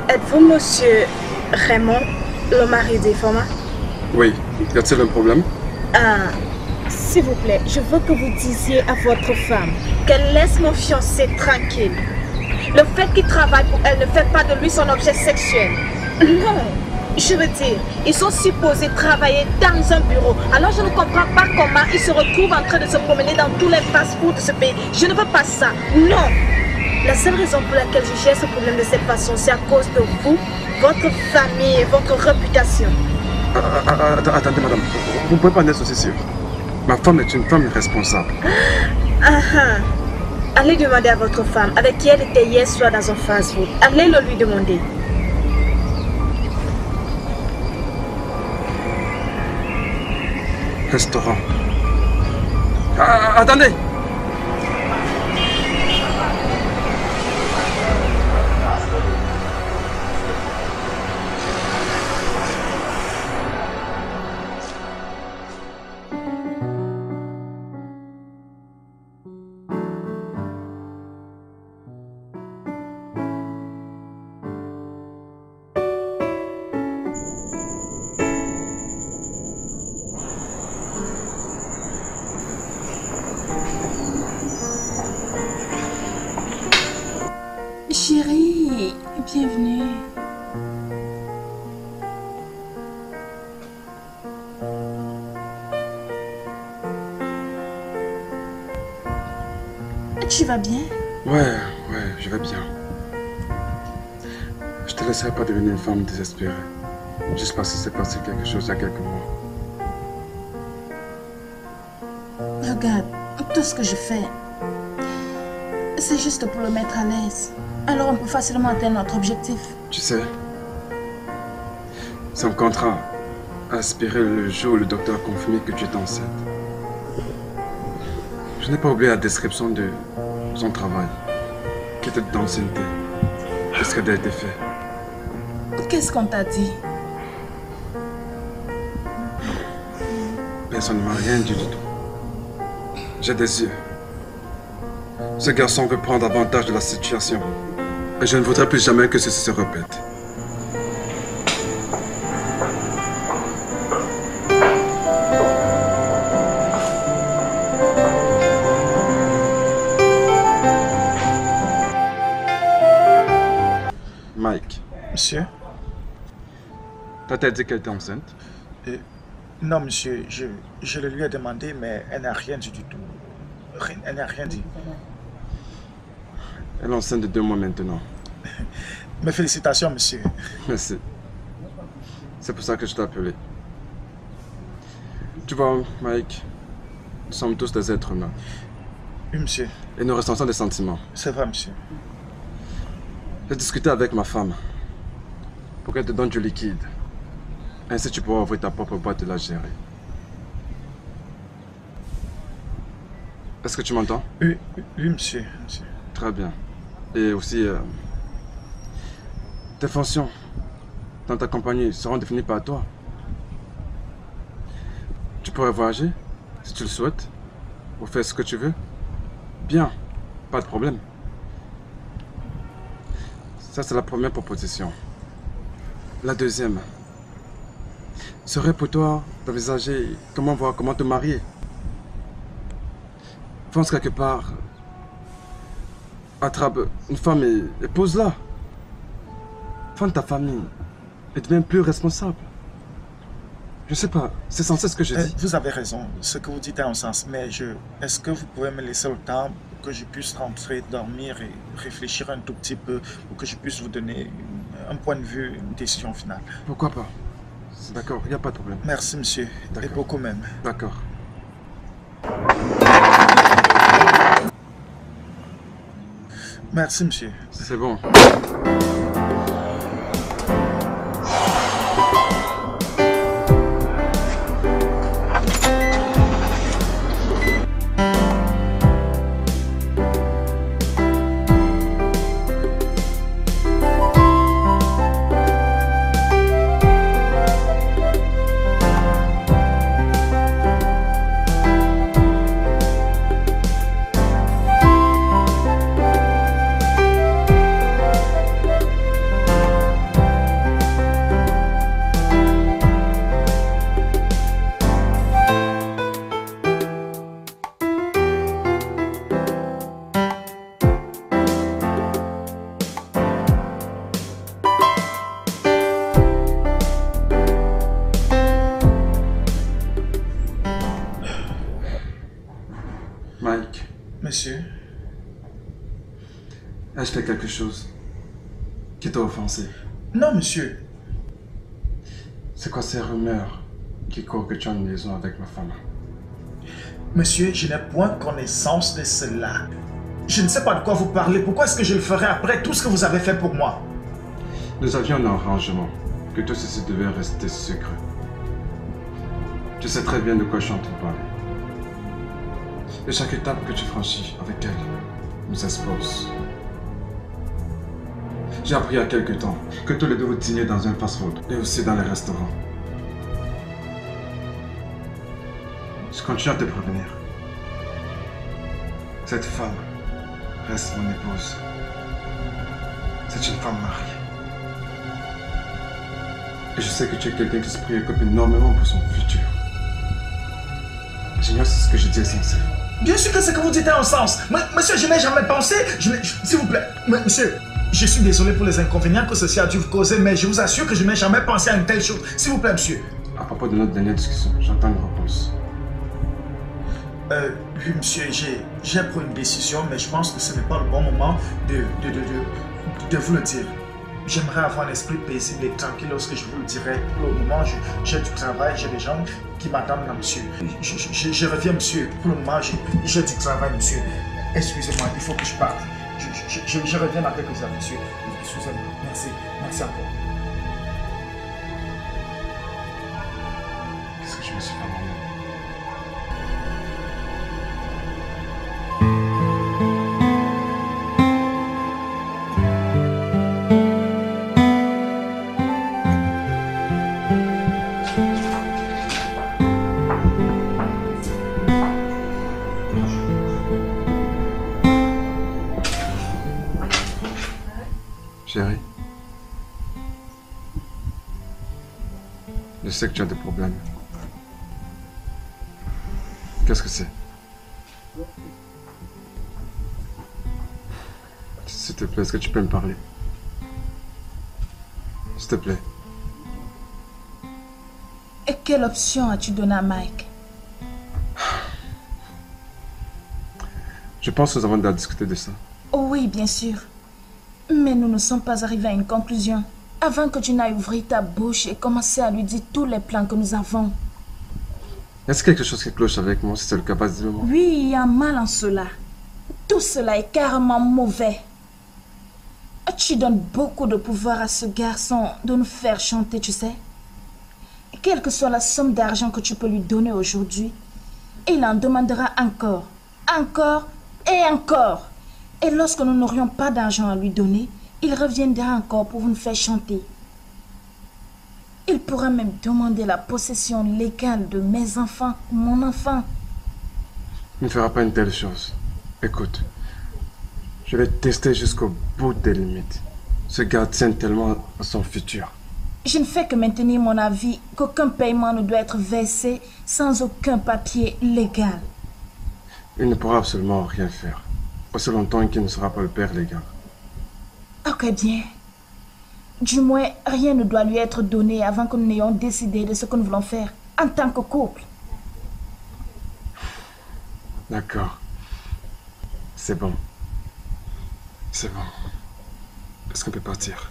Êtes-vous monsieur Raymond, le mari des femmes? Oui. Y a-t-il un problème? S'il vous plaît, je veux que vous disiez à votre femme qu'elle laisse mon fiancé tranquille. Le fait qu'il travaille pour elle ne fait pas de lui son objet sexuel. Non, je veux dire, ils sont supposés travailler dans un bureau. Alors je ne comprends pas comment ils se retrouvent en train de se promener dans tous les fast-foods de ce pays. Je ne veux pas ça. Non. La seule raison pour laquelle je gère ce problème de cette façon, c'est à cause de vous, votre famille et votre réputation. Attendez, madame. Vous ne pouvez pas en être aussi sûr. Ma femme est une femme responsable. Allez demander à votre femme avec qui elle était hier soir dans un fast-food. Allez le lui demander. Restaurant. Attendez! Chérie, bienvenue. Tu vas bien? Ouais, je vais bien. Je te laisserai pas devenir une femme désespérée. Juste parce qu'il s'est passé quelque chose il y a quelques mois. Regarde, tout ce que je fais, c'est juste pour le mettre à l'aise. Alors on peut facilement atteindre notre objectif. Tu sais, son contrat a aspiré le jour où le docteur a confirmé que tu es enceinte. Je n'ai pas oublié la description de son travail, qui était d'ancienneté, de ce qui a été fait. Qu'est-ce qu'on t'a dit? Personne ne m'a rien dit du tout. J'ai des yeux. Ce garçon veut prendre avantage de la situation. Et je ne voudrais plus jamais que ceci se répète. Mike. Monsieur? T'as dit qu'elle était enceinte? Non, monsieur, je le lui ai demandé, mais elle n'a rien dit du tout. Elle n'a rien dit. Elle est enceinte de 2 mois maintenant. Mes félicitations, monsieur. Merci. C'est pour ça que je t'ai appelé. Tu vois, Mike, nous sommes tous des êtres humains. Oui, monsieur. Et nous ressentons des sentiments. C'est vrai, monsieur. J'ai discuté avec ma femme pour qu'elle te donne du liquide. Ainsi, tu pourras ouvrir ta propre boîte et la gérer. Est-ce que tu m'entends? Oui, monsieur. Très bien. Et aussi, tes fonctions dans ta compagnie seront définies par toi. Tu pourrais voyager, si tu le souhaites, ou faire ce que tu veux. Bien, pas de problème. Ça, c'est la première proposition. La deuxième serait pour toi d'envisager comment te marier. Pense quelque part, attrape une femme et pose-la. Fonde ta famille et deviens plus responsable. Je sais pas, c'est censé ce que je dis. Vous avez raison, ce que vous dites a un sens, mais est-ce que vous pouvez me laisser le temps pour que je puisse rentrer, dormir et réfléchir un tout petit peu pour que je puisse vous donner un point de vue, une décision finale? Pourquoi pas? D'accord, il n'y a pas de problème. Merci, monsieur, et beaucoup même. D'accord. Merci, monsieur. C'est bon. Ai-je fait quelque chose qui t'a offensé? Non, monsieur. C'est quoi ces rumeurs qui courent que tu as une liaison avec ma femme? Monsieur, je n'ai point connaissance de cela. Je ne sais pas de quoi vous parlez. Pourquoi est-ce que je le ferais après tout ce que vous avez fait pour moi? Nous avions un arrangement que tout ceci devait rester secret. Tu sais très bien de quoi je suis en train de parler. Et chaque étape que tu franchis avec elle nous expose. J'ai appris il y a quelque temps que tous les deux vous dîniez dans un fast-food et aussi dans les restaurants. Je continue à te prévenir. Cette femme reste mon épouse. C'est une femme mariée. Et je sais que tu es quelqu'un qui se préoccupe énormément pour son futur. J'ignore si ce que je dis est sincère. Bien sûr que ce que vous dites a un sens. Monsieur, je n'ai jamais pensé. S'il vous plaît, monsieur, je suis désolé pour les inconvénients que ceci a dû vous causer, mais je vous assure que je n'ai jamais pensé à une telle chose. S'il vous plaît, monsieur. À propos de notre dernière discussion, j'entends une réponse. Oui, monsieur, j'ai pris une décision, mais je pense que ce n'est pas le bon moment de vous le dire. J'aimerais avoir un esprit paisible et tranquille lorsque je vous le dirai. Pour le moment, j'ai du travail, j'ai des gens qui m'attendent là, monsieur. Je reviens, monsieur. Pour le moment, j'ai du travail, monsieur. Excusez-moi, il faut que je parte. Je reviens dans quelques heures, monsieur. Excusez-moi. Merci. Merci encore. Qu'est-ce que je me suis fait moi-même? Chérie, je sais que tu as des problèmes. Qu'est-ce que c'est? S'il te plaît, est-ce que tu peux me parler? S'il te plaît. Et quelle option as-tu donné à Mike? Je pense que nous avons déjà discuté de ça. Oh oui, bien sûr. Mais nous ne sommes pas arrivés à une conclusion. Avant que tu n'ailles ouvrir ta bouche et commencer à lui dire tous les plans que nous avons. Est-ce quelque chose qui cloche avec moi? Si c'est le cas, vas-y, dis-le-moi. Oui, il y a mal en cela. Tout cela est carrément mauvais. Tu donnes beaucoup de pouvoir à ce garçon de nous faire chanter, tu sais. Quelle que soit la somme d'argent que tu peux lui donner aujourd'hui, il en demandera encore, encore et encore. Et lorsque nous n'aurions pas d'argent à lui donner, il reviendra encore pour nous faire chanter. Il pourra même demander la possession légale de mes enfants, mon enfant. Il ne fera pas une telle chose. Écoute, je vais tester jusqu'au bout des limites. Ce gars tient tellement à son futur. Je ne fais que maintenir mon avis qu'aucun paiement ne doit être versé sans aucun papier légal. Il ne pourra absolument rien faire. Aussi longtemps qu'il ne sera pas le père légal. Ok, bien. Du moins, rien ne doit lui être donné avant que nous n'ayons décidé de ce que nous voulons faire en tant que couple. D'accord. C'est bon. C'est bon. Est-ce qu'on peut partir?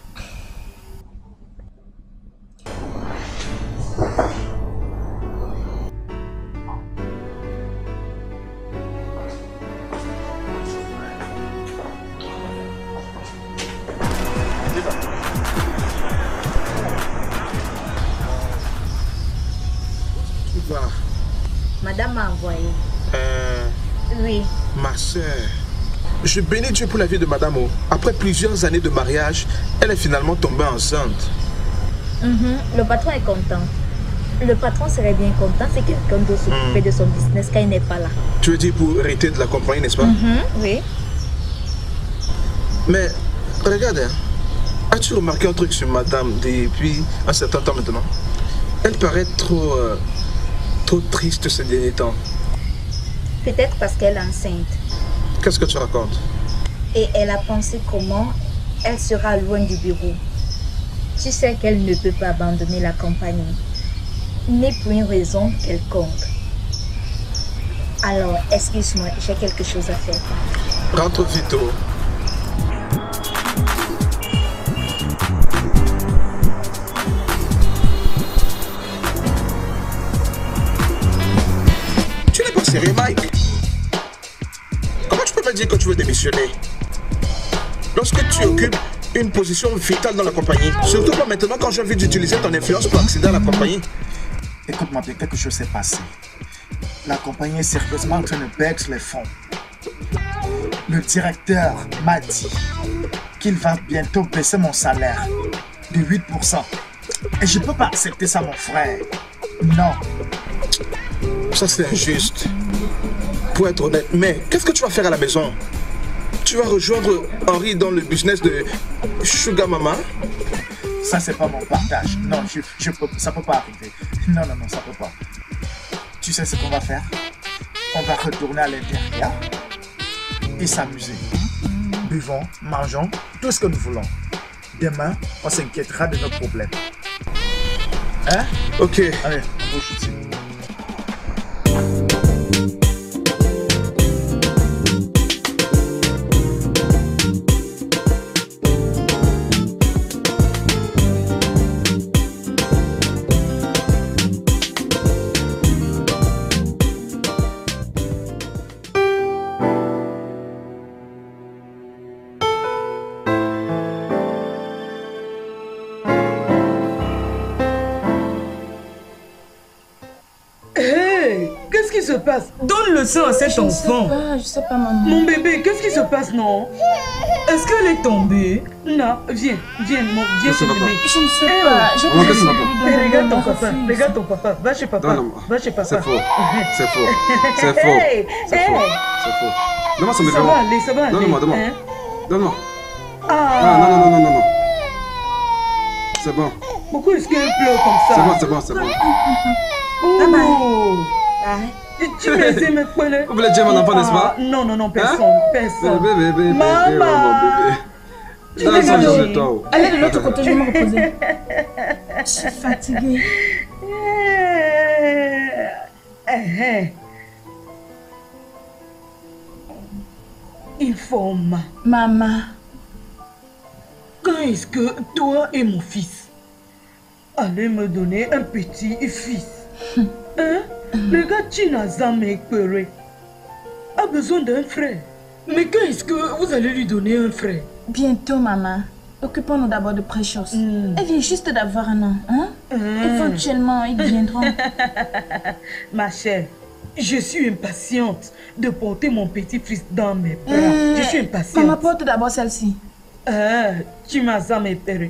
Madame m'a envoyé. Oui. Ma soeur, je bénis Dieu pour la vie de Madame O. Après plusieurs années de mariage, elle est finalement tombée enceinte. Le patron est content. Le patron serait bien content si quelqu'un doit s'occuper de son business quand il n'est pas là. Tu veux dire pour hériter de la compagnie, n'est-ce pas? Oui. Mais regarde, hein, as-tu remarqué un truc sur Madame depuis un certain temps maintenant? Elle paraît trop triste ces derniers temps. Peut-être parce qu'elle est enceinte. Qu'est-ce que tu racontes? Et elle a pensé comment elle sera loin du bureau. Tu sais qu'elle ne peut pas abandonner la compagnie, ni pour une raison quelconque. Alors, excuse-moi, j'ai quelque chose à faire. Rentre vite. déjeuner. Lorsque tu occupes une position vitale dans la compagnie, surtout pas maintenant quand j'ai envie d'utiliser ton influence pour accéder à la compagnie. Écoute-moi bien, quelque chose s'est passé. La compagnie est sérieusement en train de perdre les fonds. Le directeur m'a dit qu'il va bientôt baisser mon salaire de 8%. Et je ne peux pas accepter ça, mon frère. Non. Ça, c'est injuste. Pour être honnête, mais qu'est-ce que tu vas faire à la maison? Tu vas rejoindre Henri dans le business de Sugar Mama? Ça, c'est pas mon partage. Non, ça peut pas arriver. Non, ça peut pas. Tu sais ce qu'on va faire? On va retourner à l'intérieur et s'amuser. Buvons, mangeons, tout ce que nous voulons. Demain, on s'inquiétera de nos problèmes. Hein? Ok. Allez, on bouge ici. Donne le sein à cet enfant. Je sais pas, maman. Mon bébé, qu'est-ce qui se passe, non? Est-ce qu'elle est tombée? Non, viens, viens, Je ne sais pas. Regarde ton papa, regarde ton papa. Va chez papa. Va chez papa. C'est faux. C'est faux. C'est faux. C'est faux. C'est faux. Donne-moi son bébé. Ça va aller, ça va aller. Donne-moi, donne-moi. Donne-moi. Ah, non. C'est bon. Pourquoi est-ce qu'elle pleure comme ça? C'est bon. Oh. Tu me dis, me connais. Vous voulez dire mon enfant, n'est-ce pas? Non, personne. Bébé, maman. Donne son genre de toi. Allez de l'autre côté, je vais me reposer. Je suis fatiguée. Il faut Maman. Quand est-ce que toi et mon fils allez me donner un petit fils? Hein? Le gars Chinazam Ekpere a besoin d'un frère. Mais quand est-ce que vous allez lui donner un frère? Bientôt, maman. Occupons-nous d'abord de Precious. Elle vient juste d'avoir un an. Hein? Éventuellement, ils viendront. Ma chère, je suis impatiente de porter mon petit-fils dans mes bras. Je suis impatiente. Maman, porte d'abord celle-ci. Chimazam Ekpere.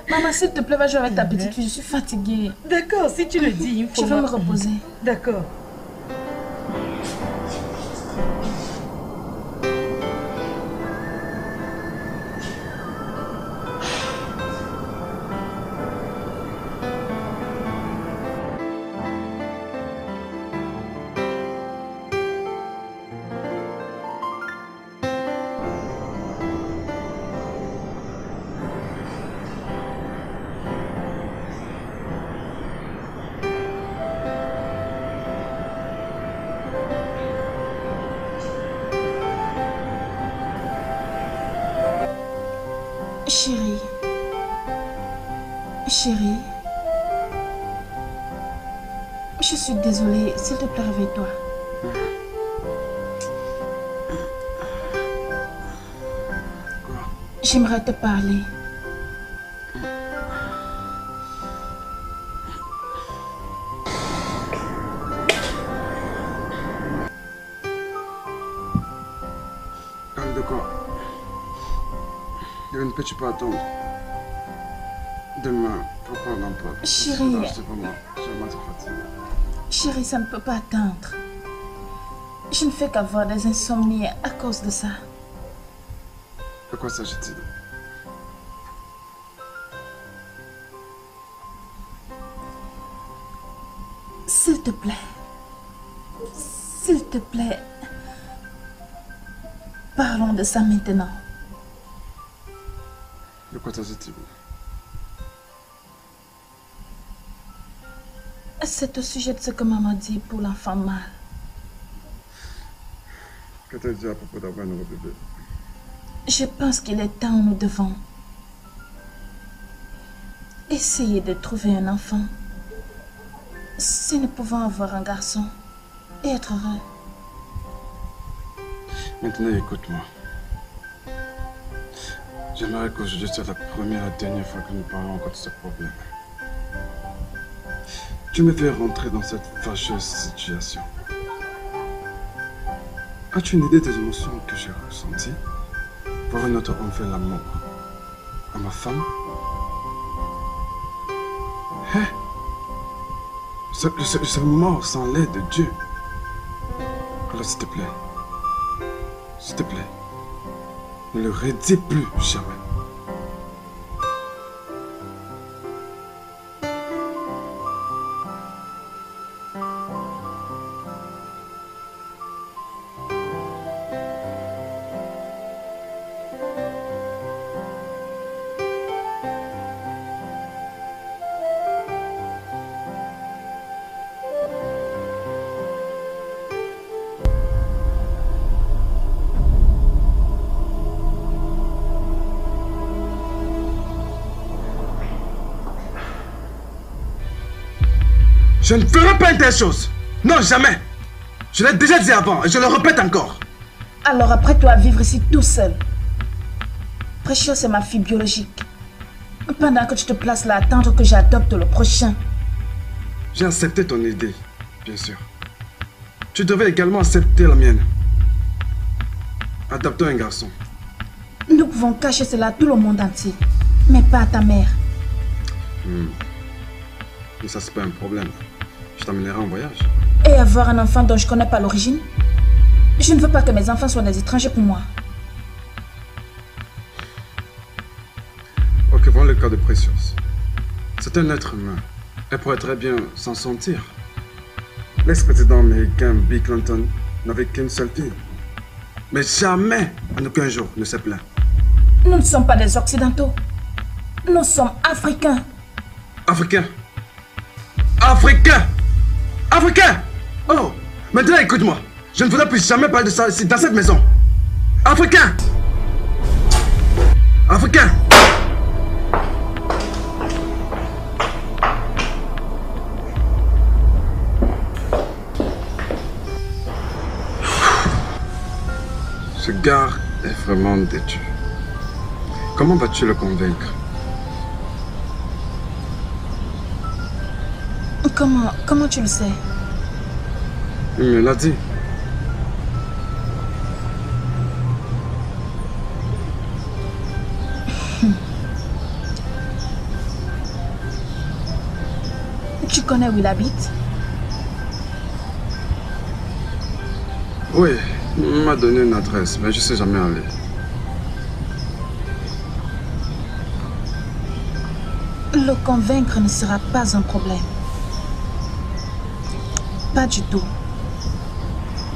Maman, s'il te plaît, va jouer avec ta petite fille. Je suis fatiguée. D'accord, si tu le dis, il faut. Je vais me reposer. D'accord. Chérie, je suis désolée. S'il te plaît, réveille-toi. J'aimerais te parler. Parle de quoi? Ne peux-tu pas attendre? Demain, pourquoi on en parle? Chérie. C'est pas moi. Je suis vraiment fatiguée. Chérie, ça ne peut pas attendre. Je ne fais qu'avoir des insomnies à cause de ça. De quoi s'agit-il? S'il te plaît. S'il te plaît. Parlons de ça maintenant. De quoi s'agit-il? C'est au sujet de ce que maman dit pour l'enfant mâle. Que t'as dit à propos d'avoir un nouveau bébé? Je pense qu'il est temps où nous devons essayer de trouver un enfant. Si nous pouvons avoir un garçon et être heureux. Maintenant, écoute-moi. J'aimerais qu'aujourd'hui soit la première et la dernière fois que nous parlons encore de ce problème. Tu me fais rentrer dans cette fâcheuse situation. As-tu une idée des émotions que j'ai ressenties? Voir un autre homme faire l'amour à ma femme? Hein? Ce mort sans l'aide de Dieu. Alors s'il te plaît, ne le redis plus jamais. Je ne ferai pas une telle chose. Non, jamais. Je l'ai déjà dit avant et je le répète encore. Alors après, tu vas vivre ici tout seul. Precious est ma fille biologique. Pendant que tu te places là à attendre que j'adopte le prochain. J'ai accepté ton idée, bien sûr. Tu devais également accepter la mienne. Adoptons un garçon. Nous pouvons cacher cela à tout le monde entier. Mais pas à ta mère. Mais ça, c'est pas un problème. Je t'emmènerai en voyage. Et avoir un enfant dont je connais pas l'origine? Je ne veux pas que mes enfants soient des étrangers pour moi. Ok, voilà le cas de Precious. C'est un être humain. Elle pourrait très bien s'en sentir. L'ex-président américain Bill Clinton n'avait qu'une seule fille. Mais jamais, en aucun jour, ne s'est plaint. Nous ne sommes pas des Occidentaux. Nous sommes Africains. Africains? Africains! Africains! Oh! Maintenant, écoute-moi. Je ne voudrais plus jamais parler de ça ici, dans cette maison. Africains! Africains! Ce gars est vraiment déçu. Comment vas-tu le convaincre? Comment tu le sais? Il me l'a dit. Tu connais où il habite? Oui, il m'a donné une adresse, mais je ne sais jamais aller. Le convaincre ne sera pas un problème. Pas du tout.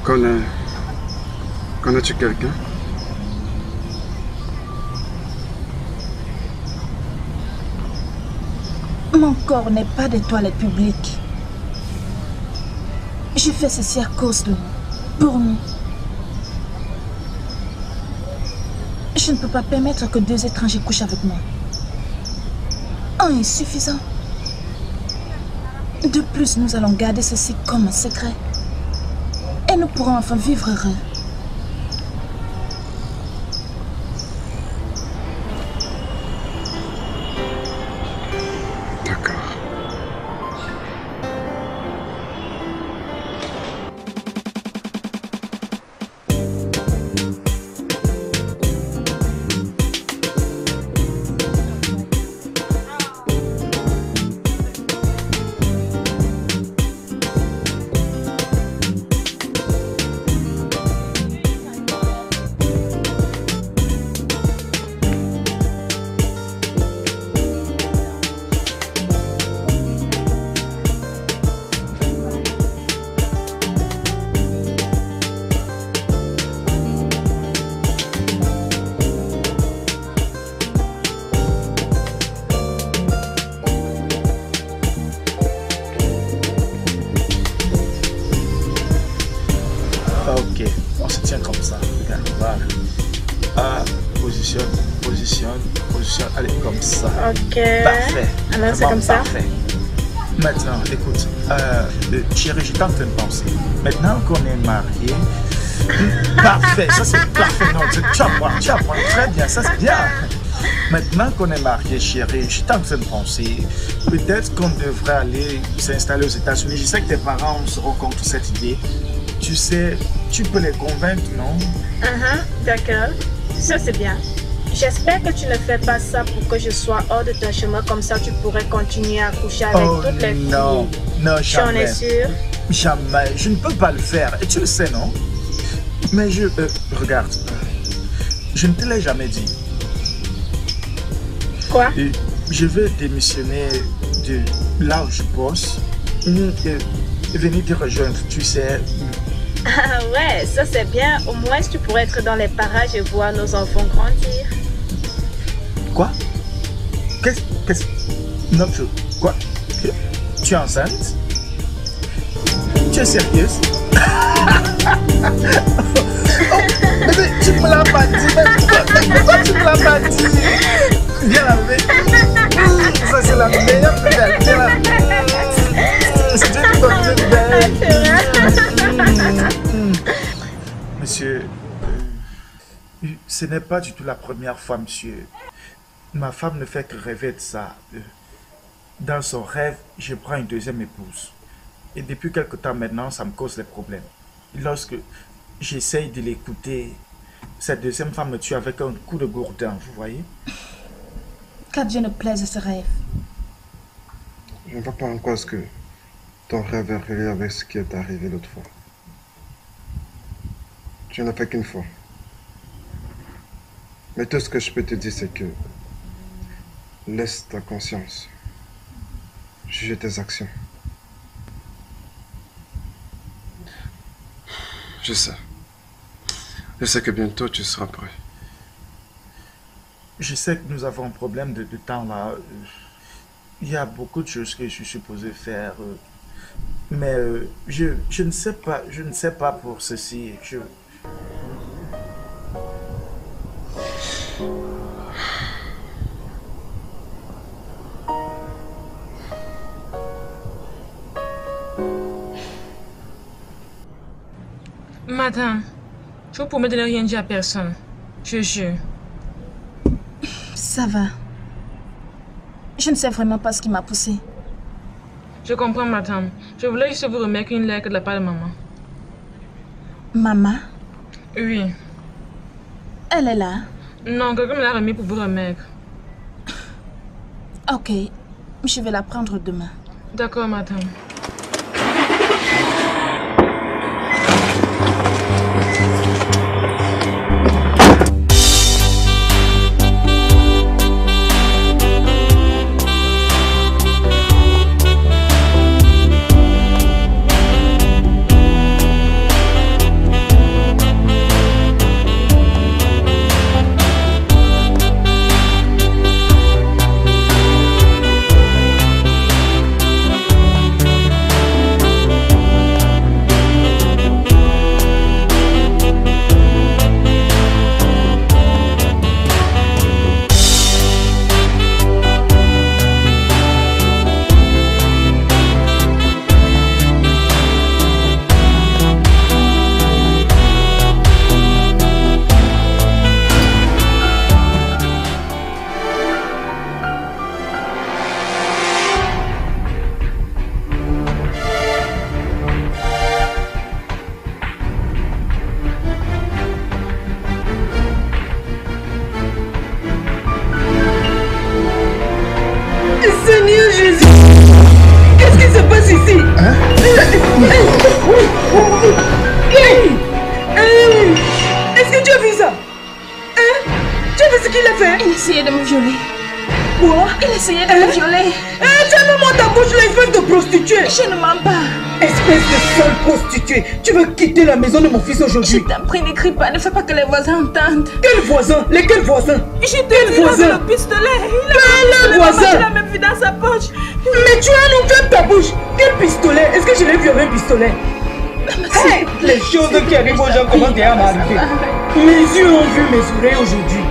Connais-tu quelqu'un? Mon corps n'est pas des toilettes publiques. Je fais ceci à cause de nous. Pour nous. Je ne peux pas permettre que deux étrangers couchent avec moi. Un est suffisant. De plus, nous allons garder ceci comme un secret. Et nous pourrons enfin vivre heureux. D'accord. Ok, on se tient comme ça. Regarde, voilà. Positionne. Allez, comme ça. Ok. Parfait. Alors c'est Vraiment comme ça. parfait. Maintenant, écoute, chérie, j'étais en train de penser. Maintenant qu'on est mariés, Parfait, ça c'est parfait. Non, tu apprends très bien, ça c'est bien. Maintenant qu'on est mariés, chérie, je suis en train de penser, peut-être qu'on devrait aller s'installer aux États-Unis. Je sais que tes parents seront contre cette idée. Tu sais, tu peux les convaincre, non? D'accord, ça c'est bien. J'espère que tu ne fais pas ça pour que je sois hors de ton chemin, comme ça tu pourrais continuer à coucher avec toutes les filles. Non, jamais. J'en ai sûr? Jamais, je ne peux pas le faire. Et tu le sais, non? Mais regarde, je ne te l'ai jamais dit. Quoi? Je vais démissionner de là où je bosse et venir te rejoindre, tu sais. Ah ouais, ça c'est bien. Au moins tu pourrais être dans les parages et voir nos enfants grandir. Quoi? Qu'est-ce? Non, quoi? Tu es enceinte? Tu es sérieuse? Mais tu me l'as pas dit, pourquoi tu me l'as pas dit? Viens la lever. Ça c'est la meilleure nouvelle. C'est une bonne nouvelle. Monsieur, ce n'est pas du tout la première fois, monsieur. Ma femme ne fait que rêver de ça. Dans son rêve, je prends une deuxième épouse. Et depuis quelque temps maintenant, ça me cause des problèmes. Lorsque j'essaye de l'écouter, cette deuxième femme me tue avec un coup de gourdin, vous voyez? Qu'à Dieu ne plaise ce rêve. Je ne vois pas en quoi est-ce que ton rêve est relié avec ce qui est arrivé l'autre fois. Tu n'as fait qu'une fois. Mais tout ce que je peux te dire, c'est que laisse ta conscience juger tes actions. Je sais. Je sais que bientôt tu seras prêt. Je sais que nous avons un problème de temps là. Il y a beaucoup de choses que je suis supposé faire. Mais je ne sais pas pour ceci. Madame, je vous promets de ne rien dire à personne. Je jure. Ça va. Je ne sais vraiment pas ce qui m'a poussée. Je comprends, madame. Je voulais juste vous remettre une lettre de la part de maman. Maman? Oui. Elle est là? Non, quelqu'un me l'a remis pour vous remettre. Ok. Je vais la prendre demain. D'accord, madame. Est-ce que tu as vu ça? Hein? Tu as vu ce qu'il a fait? Il essayait de me violer. Quoi? Il essayait de me violer. Ferme-moi ta bouche, là, espèce de prostituée! Je ne mens pas. Espèce de sale prostituée! Tu veux quitter la maison de mon fils aujourd'hui? Je t'en prie, ne crie pas, ne fais pas que les voisins entendent. Quels voisins? Lesquels voisins? Je t'ai vu avec le pistolet. Quel voisin? Il l'a même vu dans sa poche. Mais tu as non ferme ta bouche! Quel pistolet? Est-ce que je l'ai vu avec un pistolet? Hey, les choses qui arrivent aux gens commencent déjà à m'arriver. Mes yeux ont vu mes oreilles aujourd'hui.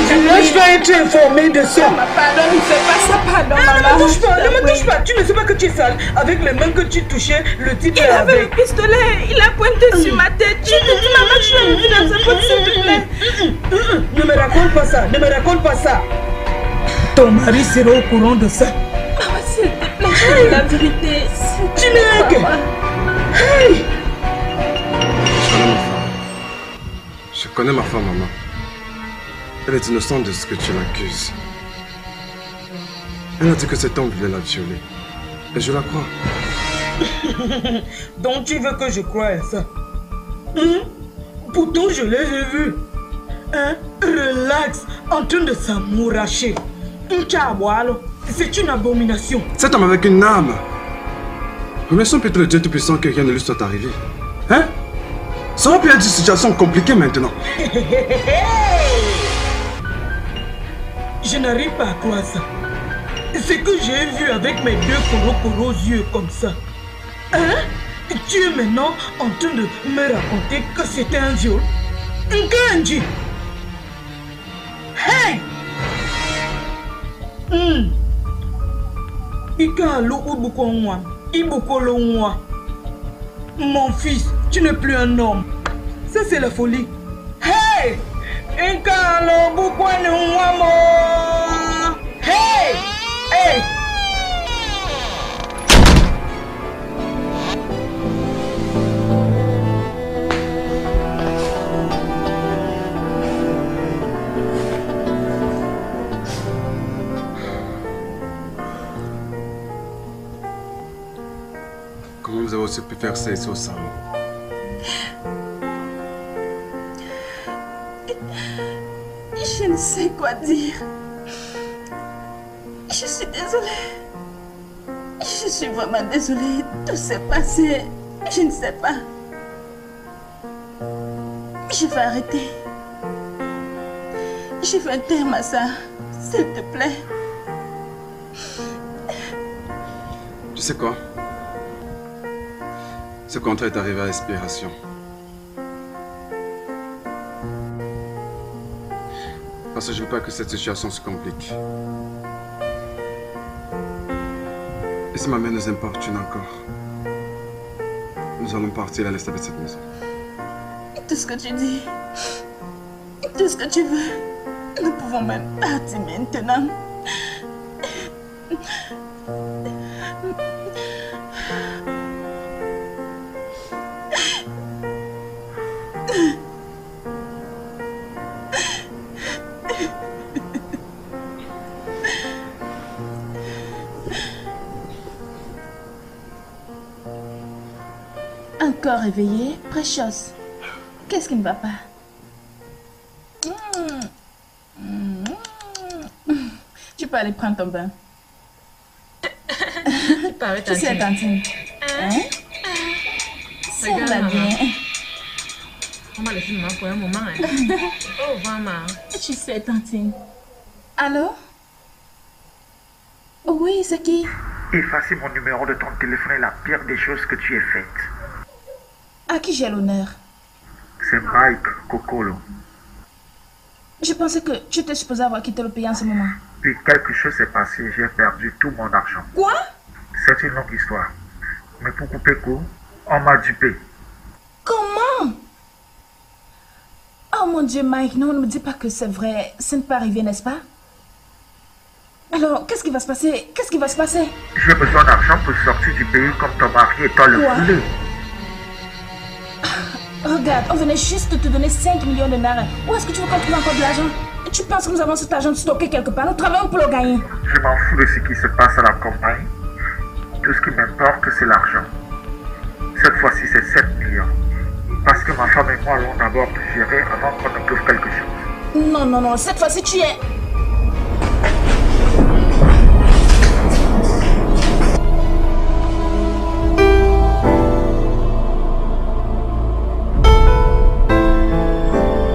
Je dois être informé de ça. Maman, pardon, ne fais pas ça, pardon, Ah, maman. ne me touche pas, ne me touche pas. Tu ne sais pas que tu es sale. Avec les mains que tu touchais, le type Il est avait le avec. pistolet, il a pointé sur ma tête. Je te dis, maman, tu l'as vu dans sa pote, s'il te plaît. Ne me raconte pas ça, ne me raconte pas ça. Ton mari sera au courant de ça. Maman, s'il te plaît, je dis la vérité. Tu n'es que... Hey! Je connais ma femme, maman. Elle est innocente de ce que tu l'accuses. Elle a dit que cet homme voulait la violer. Et je la crois. Donc tu veux que je croie à ça? Pourtant je les ai vus. Relax, en train de s'amouracher. C'est une abomination. Cet homme avec une âme. Remercions plutôt le Dieu Tout-Puissant que rien ne lui soit arrivé. Hein? Ça va plus être une situation compliquée maintenant. Je n'arrive pas à croire ça. Ce que j'ai vu avec mes deux coros yeux comme ça. Hein? Tu es maintenant en train de me raconter que c'était un viol? Un Ganji! Hey! Mon fils, tu n'es plus un homme. Ça c'est la folie. Hey! Hey! Hey! Comment vous avez aussi pu faire ça ici au salon? Je ne sais quoi dire. Je suis désolée. Je suis vraiment désolée. Tout s'est passé. Je ne sais pas. Je vais arrêter. Je veux un terme à ça. S'il te plaît. Tu sais quoi? Ce contrat est arrivé à expiration. Parce que je ne veux pas que cette situation se complique. Et si ma mère nous importune encore, nous allons partir à l'est de cette maison. Tout ce que tu dis, tout ce que tu veux, nous pouvons même partir maintenant. Encore réveillée, Precious. Qu'est-ce qui ne va pas? Tu peux aller prendre ton bain. Tu sais, Tantine. Hein? Ça va bien. Maman, laisse maman pour un moment. Oh, maman. Tu sais, Tantine. Allô? Oui, c'est qui? Effacer mon numéro de ton téléphone est la pire des choses que tu aies faites. À qui j'ai l'honneur? C'est Mike Kokolo. Je pensais que tu étais supposé avoir quitté le pays en ce moment. Puis quelque chose s'est passé, j'ai perdu tout mon argent. Quoi? C'est une longue histoire. Mais pour couper court, on m'a dupé. Comment? Oh mon Dieu, Mike, non, ne me dis pas que c'est vrai. Ça ne peut arriver, n'est-ce pas? Alors, qu'est-ce qui va se passer? Qu'est-ce qui va se passer? J'ai besoin d'argent pour sortir du pays comme ton mari et toi le voulez. Regarde, on venait juste de te donner 5 millions de naira. Où est-ce que tu veux qu'on trouve encore de l'argent? Tu penses que nous avons cet argent stocké quelque part? Nous travaillons pour le gagner. Je m'en fous de ce qui se passe à la compagnie. Tout ce qui m'importe, c'est l'argent. Cette fois-ci, c'est 7 millions. Parce que ma femme et moi allons d'abord te gérer avant qu'on ne trouve quelque chose. Non, non, non. Cette fois-ci, tu es...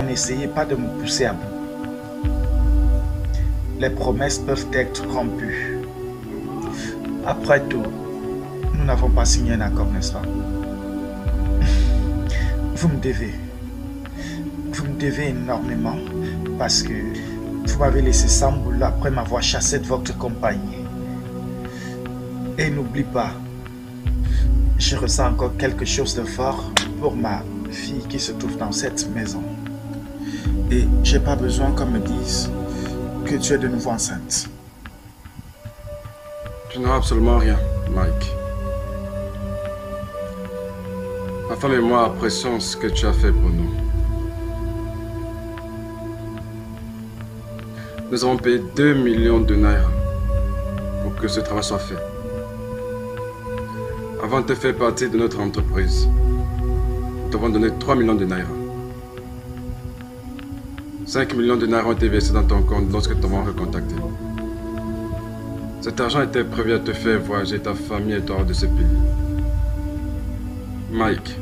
N'essayez pas de me pousser à bout. Les promesses peuvent être rompues. Après tout, nous n'avons pas signé un accord, n'est-ce pas? Vous me devez. Vous me devez énormément parce que Vous m'avez laissé sans boulot après m'avoir chassé de votre compagnie. Et n'oublie pas, je ressens encore quelque chose de fort pour ma fille qui se trouve dans cette maison. Et j'ai pas besoin qu'on me dise que tu es de nouveau enceinte. Je n'aurai absolument rien, Mike. Ma femme et moi apprécions ce que tu as fait pour nous. Nous avons payé 2 millions de naira pour que ce travail soit fait. Avant de faire partie de notre entreprise, nous t'avons donné 3 millions de naira. 5 millions de naira ont été versés dans ton compte lorsque nous t'avons recontacté. Cet argent était prévu à te faire voyager ta famille et toi hors de ce pays. Mike,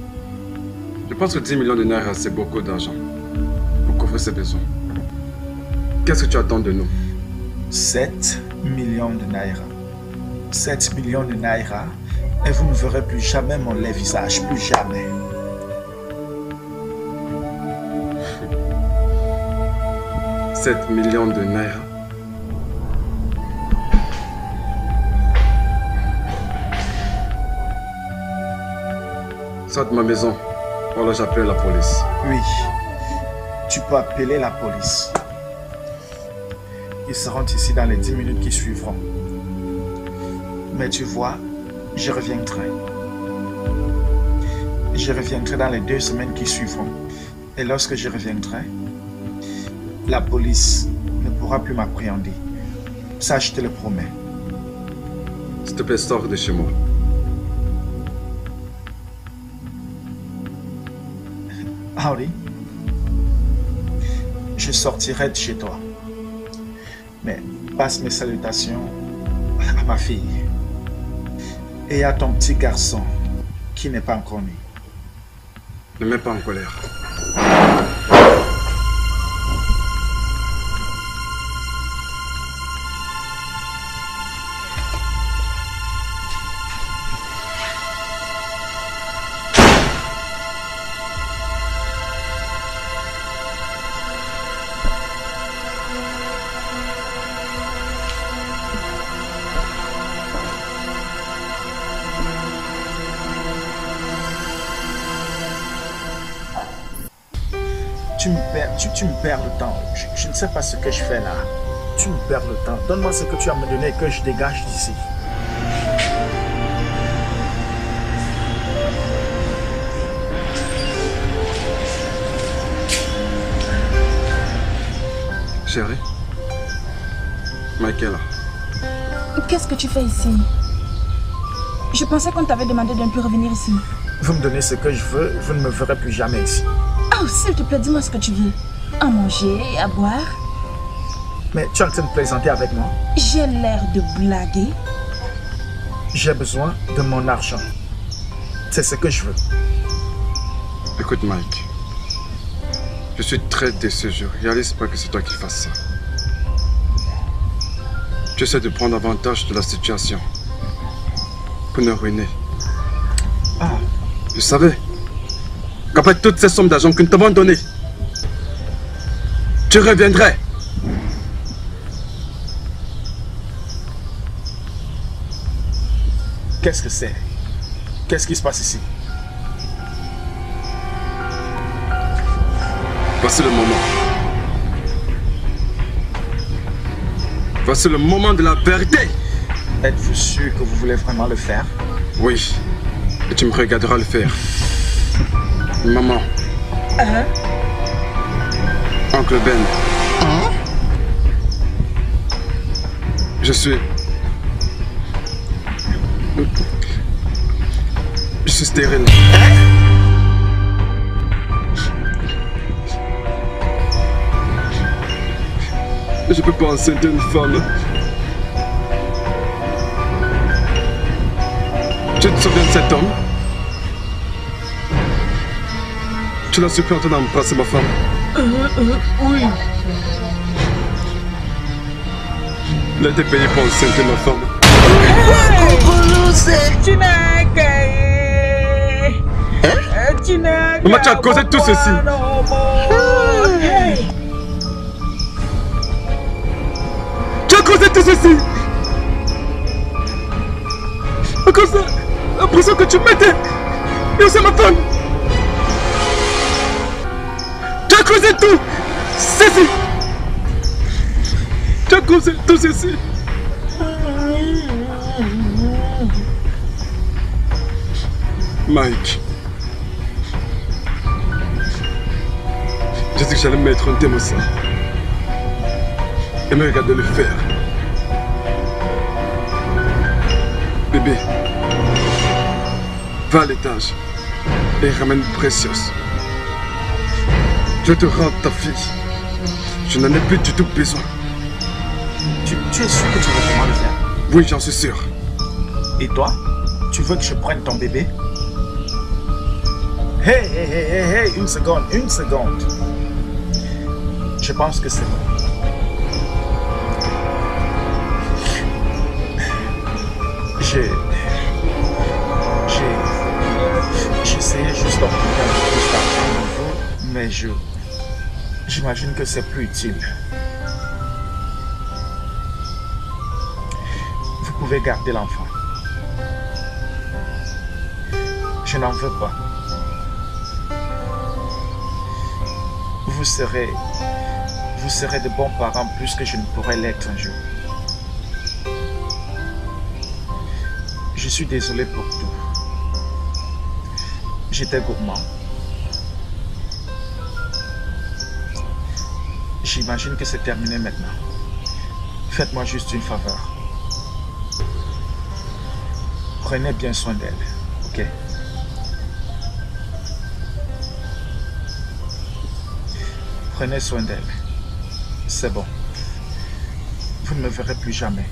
je pense que 10 millions de naira, c'est beaucoup d'argent pour couvrir ses besoins. Qu'est-ce que tu attends de nous? 7 millions de naira. 7 millions de naira. Et vous ne verrez plus jamais mon laid visage. Plus jamais. « 7 millions de naira. Sors de ma maison. Voilà, j'appelle la police. Oui. Tu peux appeler la police. Ils seront ici dans les 10 minutes qui suivront. Mais tu vois, je reviendrai. Je reviendrai dans les 2 semaines qui suivront. Et lorsque je reviendrai, la police ne pourra plus m'appréhender. Ça, je te le promets. S'il te plaît, sors de chez moi. Henry, je sortirai de chez toi. Mais passe mes salutations à ma fille et à ton petit garçon qui n'est pas encore né. Ne mets pas en colère. Tu me perds le temps. Je ne sais pas ce que je fais là. Tu me perds le temps. Donne-moi ce que tu as me donné et que je dégage d'ici. Chérie, Michael. Qu'est-ce que tu fais ici? Je pensais qu'on t'avait demandé de ne plus revenir ici. Vous me donnez ce que je veux, vous ne me verrez plus jamais ici. Oh, s'il te plaît, dis-moi ce que tu veux. À manger, à boire. Mais tu es en train de plaisanter avec moi? J'ai l'air de blaguer. J'ai besoin de mon argent. C'est ce que je veux. Écoute, Mike. Je suis très déçu. Je ne réalise pas que c'est toi qui fasses ça. Tu essaies de prendre avantage de la situation pour nous ruiner. Ah. Je savais qu'après toutes ces sommes d'argent que nous t'avons données, tu reviendrais. Qu'est-ce que c'est? Qu'est-ce qui se passe ici? Voici le moment. Voici le moment de la vérité. Êtes-vous sûr que vous voulez vraiment le faire? Oui. Et tu me regarderas le faire. Maman. Oncle Ben. Je suis stérile. Je peux pas enceinter une femme. Tu te souviens de cet homme? Tu l'as supplanté dans me passer ma femme. Oui. Il a été payé pour enceinter ma femme. Maman, tu as causé tout ceci. cause de tout ceci. À cause de la pression que tu mettais. Et aussi ma femme. Tu as causé tout ceci. Tu as causé tout ceci. Mike. J'ai dit que j'allais mettre un terme à ça. Et me regarder le faire. Bébé, va à l'étage et ramène Précieuse. Je te rends ta fille. Je n'en ai plus du tout besoin. Tu es sûr que tu veux vraiment le faire? Oui, j'en suis sûr. Et toi? Tu veux que je prenne ton bébé? Hey, une seconde. Je pense que c'est bon. J'essayais juste d'obtenir un peu plus d'argent de vous, mais j'imagine que c'est plus utile. Vous pouvez garder l'enfant. Je n'en veux pas. Vous serez de bons parents plus que je ne pourrais l'être un jour. Je suis désolé pour tout. J'étais gourmand. J'imagine que c'est terminé maintenant. Faites-moi juste une faveur. Prenez bien soin d'elle, ok? Prenez soin d'elle. C'est bon. Vous ne me verrez plus jamais.